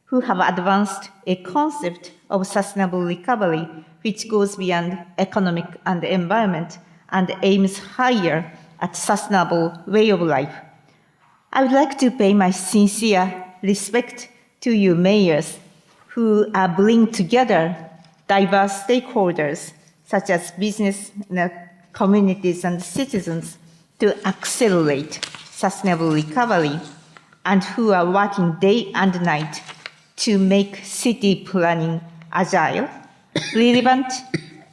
who have advanced a concept of sustainable recovery which goes beyond economic and environment and aims higher at sustainable way of life. I would like to pay my sincere respect to you mayors who bring together diverse stakeholders such as business, communities and citizens to accelerate sustainable recovery and who are working day and night to make city planning agile, relevant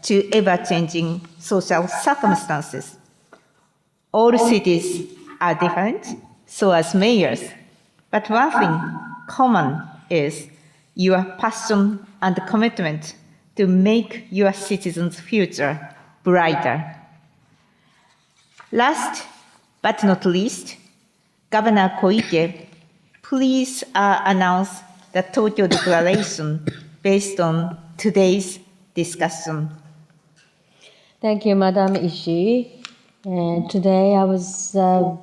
to ever-changing social circumstances. All cities are different, so as mayors, but one thing common is your passion and commitment to make your citizens' future brighter. Last but not least, Governor Koike, please announce the Tokyo Declaration based on today's discussion. Thank you, Madam Ishii. And today I was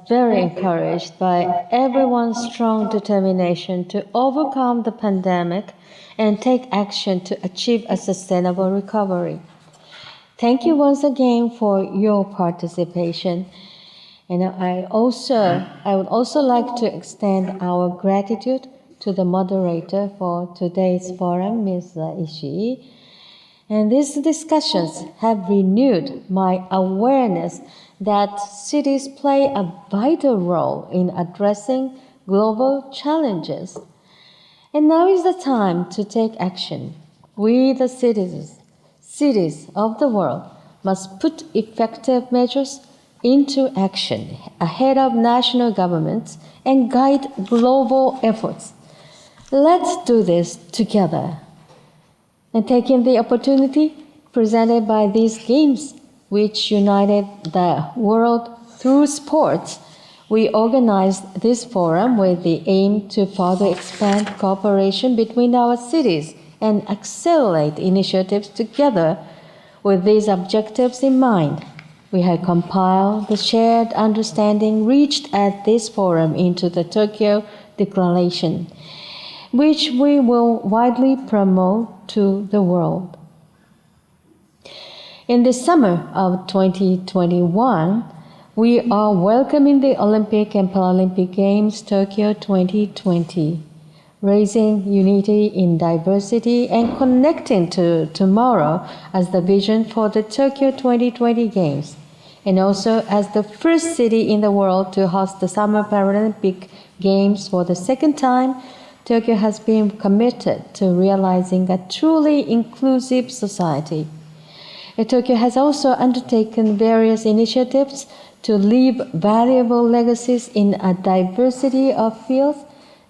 very encouraged by everyone's strong determination to overcome the pandemic and take action to achieve a sustainable recovery. Thank you once again for your participation. And I would also like to extend our gratitude to the moderator for today's forum, Ms. Ishii. And these discussions have renewed my awareness that cities play a vital role in addressing global challenges. And now is the time to take action. We, the cities of the world, must put effective measures into action ahead of national governments and guide global efforts. Let's do this together. And taking the opportunity presented by these games, which united the world through sports, we organized this forum with the aim to further expand cooperation between our cities and accelerate initiatives together with these objectives in mind. We have compiled the shared understanding reached at this forum into the Tokyo Declaration, which we will widely promote to the world. In the summer of 2021, we are welcoming the Olympic and Paralympic Games Tokyo 2020, raising unity in diversity and connecting to tomorrow as the vision for the Tokyo 2020 Games, and also as the first city in the world to host the Summer Paralympic Games for the second time. Tokyo has been committed to realizing a truly inclusive society. Tokyo has also undertaken various initiatives to leave valuable legacies in a diversity of fields.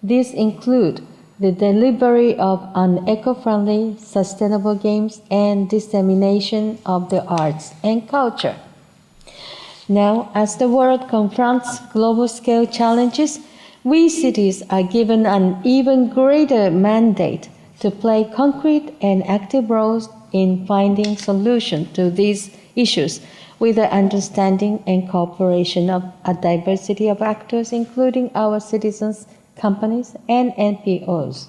These include the delivery of an eco-friendly, sustainable games and dissemination of the arts and culture. Now, as the world confronts global-scale challenges, we cities are given an even greater mandate to play concrete and active roles in finding solutions to these issues with the understanding and cooperation of a diversity of actors, including our citizens, companies, and NPOs.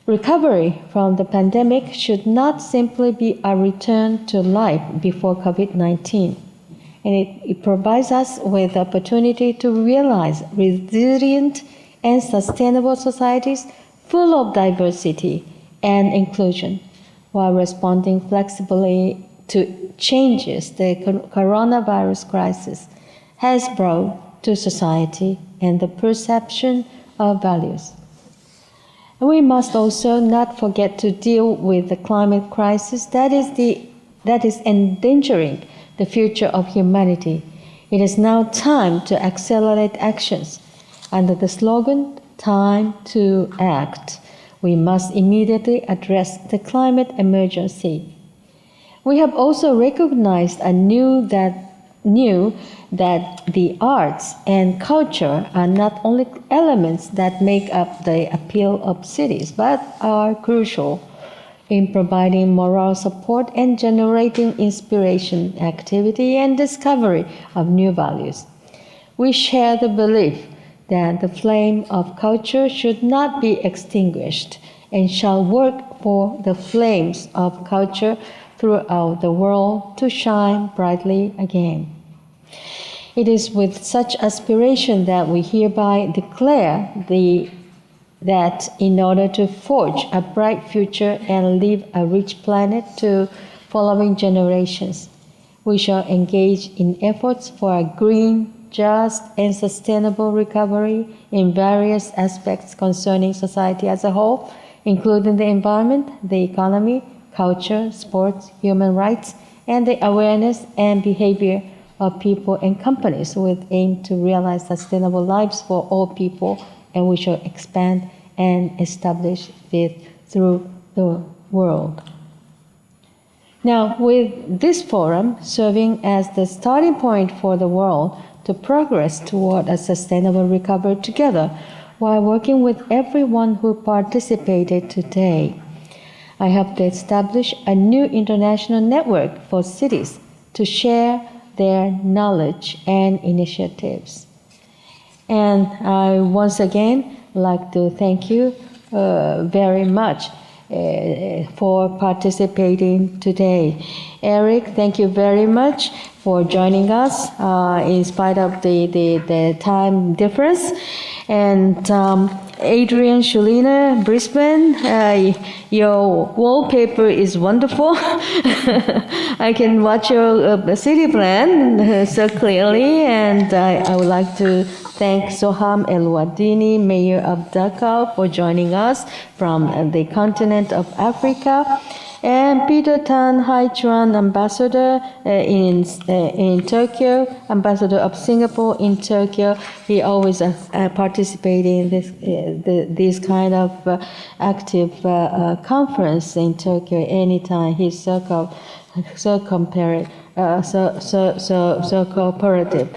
Recovery from the pandemic should not simply be a return to life before COVID-19, and it provides us with the opportunity to realize resilient and sustainable societies full of diversity and inclusion, while responding flexibly to changes the coronavirus crisis has brought to society and the perception of values. And we must also not forget to deal with the climate crisis that is endangering the future of humanity. It is now time to accelerate actions. Under the slogan, "Time to Act," we must immediately address the climate emergency. We have also recognized anew that the arts and culture are not only elements that make up the appeal of cities, but are crucial in providing moral support and generating inspiration, activity, and discovery of new values. We share the belief that the flame of culture should not be extinguished and shall work for the flames of culture throughout the world to shine brightly again. It is with such aspiration that we hereby declare that in order to forge a bright future and leave a rich planet to following generations, we shall engage in efforts for a green, just, and sustainable recovery in various aspects concerning society as a whole, including the environment, the economy, culture, sports, human rights, and the awareness and behavior of people and companies with aim to realize sustainable lives for all people, and we shall expand and establish this through the world. Now, with this forum serving as the starting point for the world to progress toward a sustainable recovery together, while working with everyone who participated today, I hope to establish a new international network for cities to share their knowledge and initiatives. And I once again like to thank you very much for participating today. Eric, thank you very much for joining us in spite of the time difference. And Adrian, Sulina, Brisbane, your wallpaper is wonderful. I can watch your city plan so clearly, and I would like to thank Soham El-Wadini, Mayor of Dhaka, for joining us from the continent of Africa. And Peter Tan Hai Chuan, Ambassador in Tokyo, Ambassador of Singapore in Tokyo. He always participating in this kind of active conference in Tokyo anytime. He's so cooperative.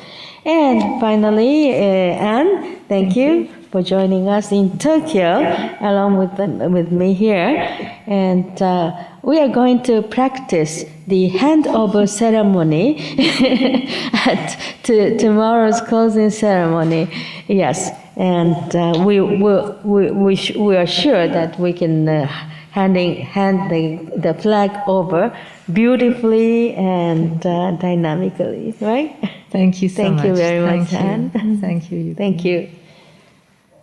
And finally, Anne, thank you for joining us in Tokyo, along with me here. And we are going to practice the handover ceremony at tomorrow's closing ceremony. Yes, and we are sure that we can handing the flag over beautifully and dynamically, right? Thank you so much. Thank you very much, Thank Anne. you. Thank you. Thank you.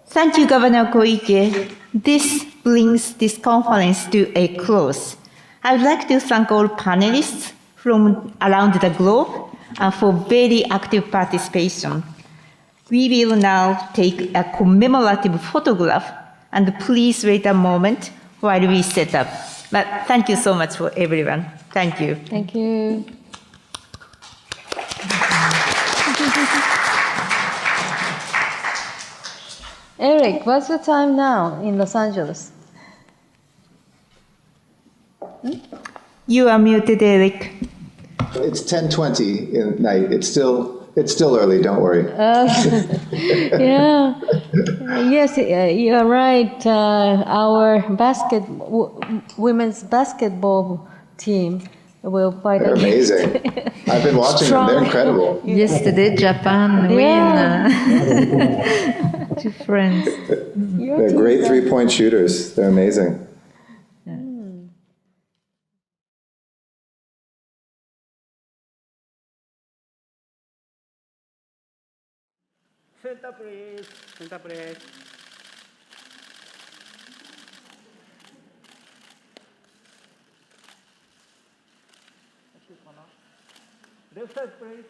Thank you, Governor Koike. This brings this conference to a close. I would like to thank all panelists from around the globe for very active participation. We will now take a commemorative photograph, and please wait a moment while we set up. But thank you so much for everyone. Thank you. Thank you. Eric, what's the time now in Los Angeles? You are muted, Eric. It's 10:20 in night. It's still early. Don't worry. Yeah. Yes, you are right. Our women's basketball team will fight. They're amazing. I've been watching them. They're incredible. Yesterday, Japan win 2 friends. They're great 3-point shooters. They're amazing. Center, please. Center, please. Left side, please.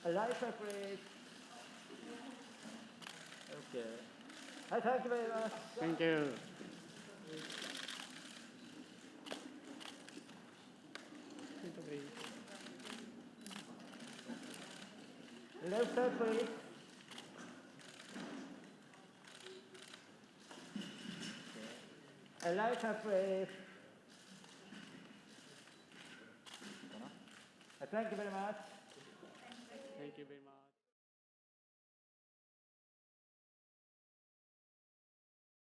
Right side, please. Okay. Thank you very much. Thank you. Left side, please. Right side, please. Thank you very much. Thank you very much.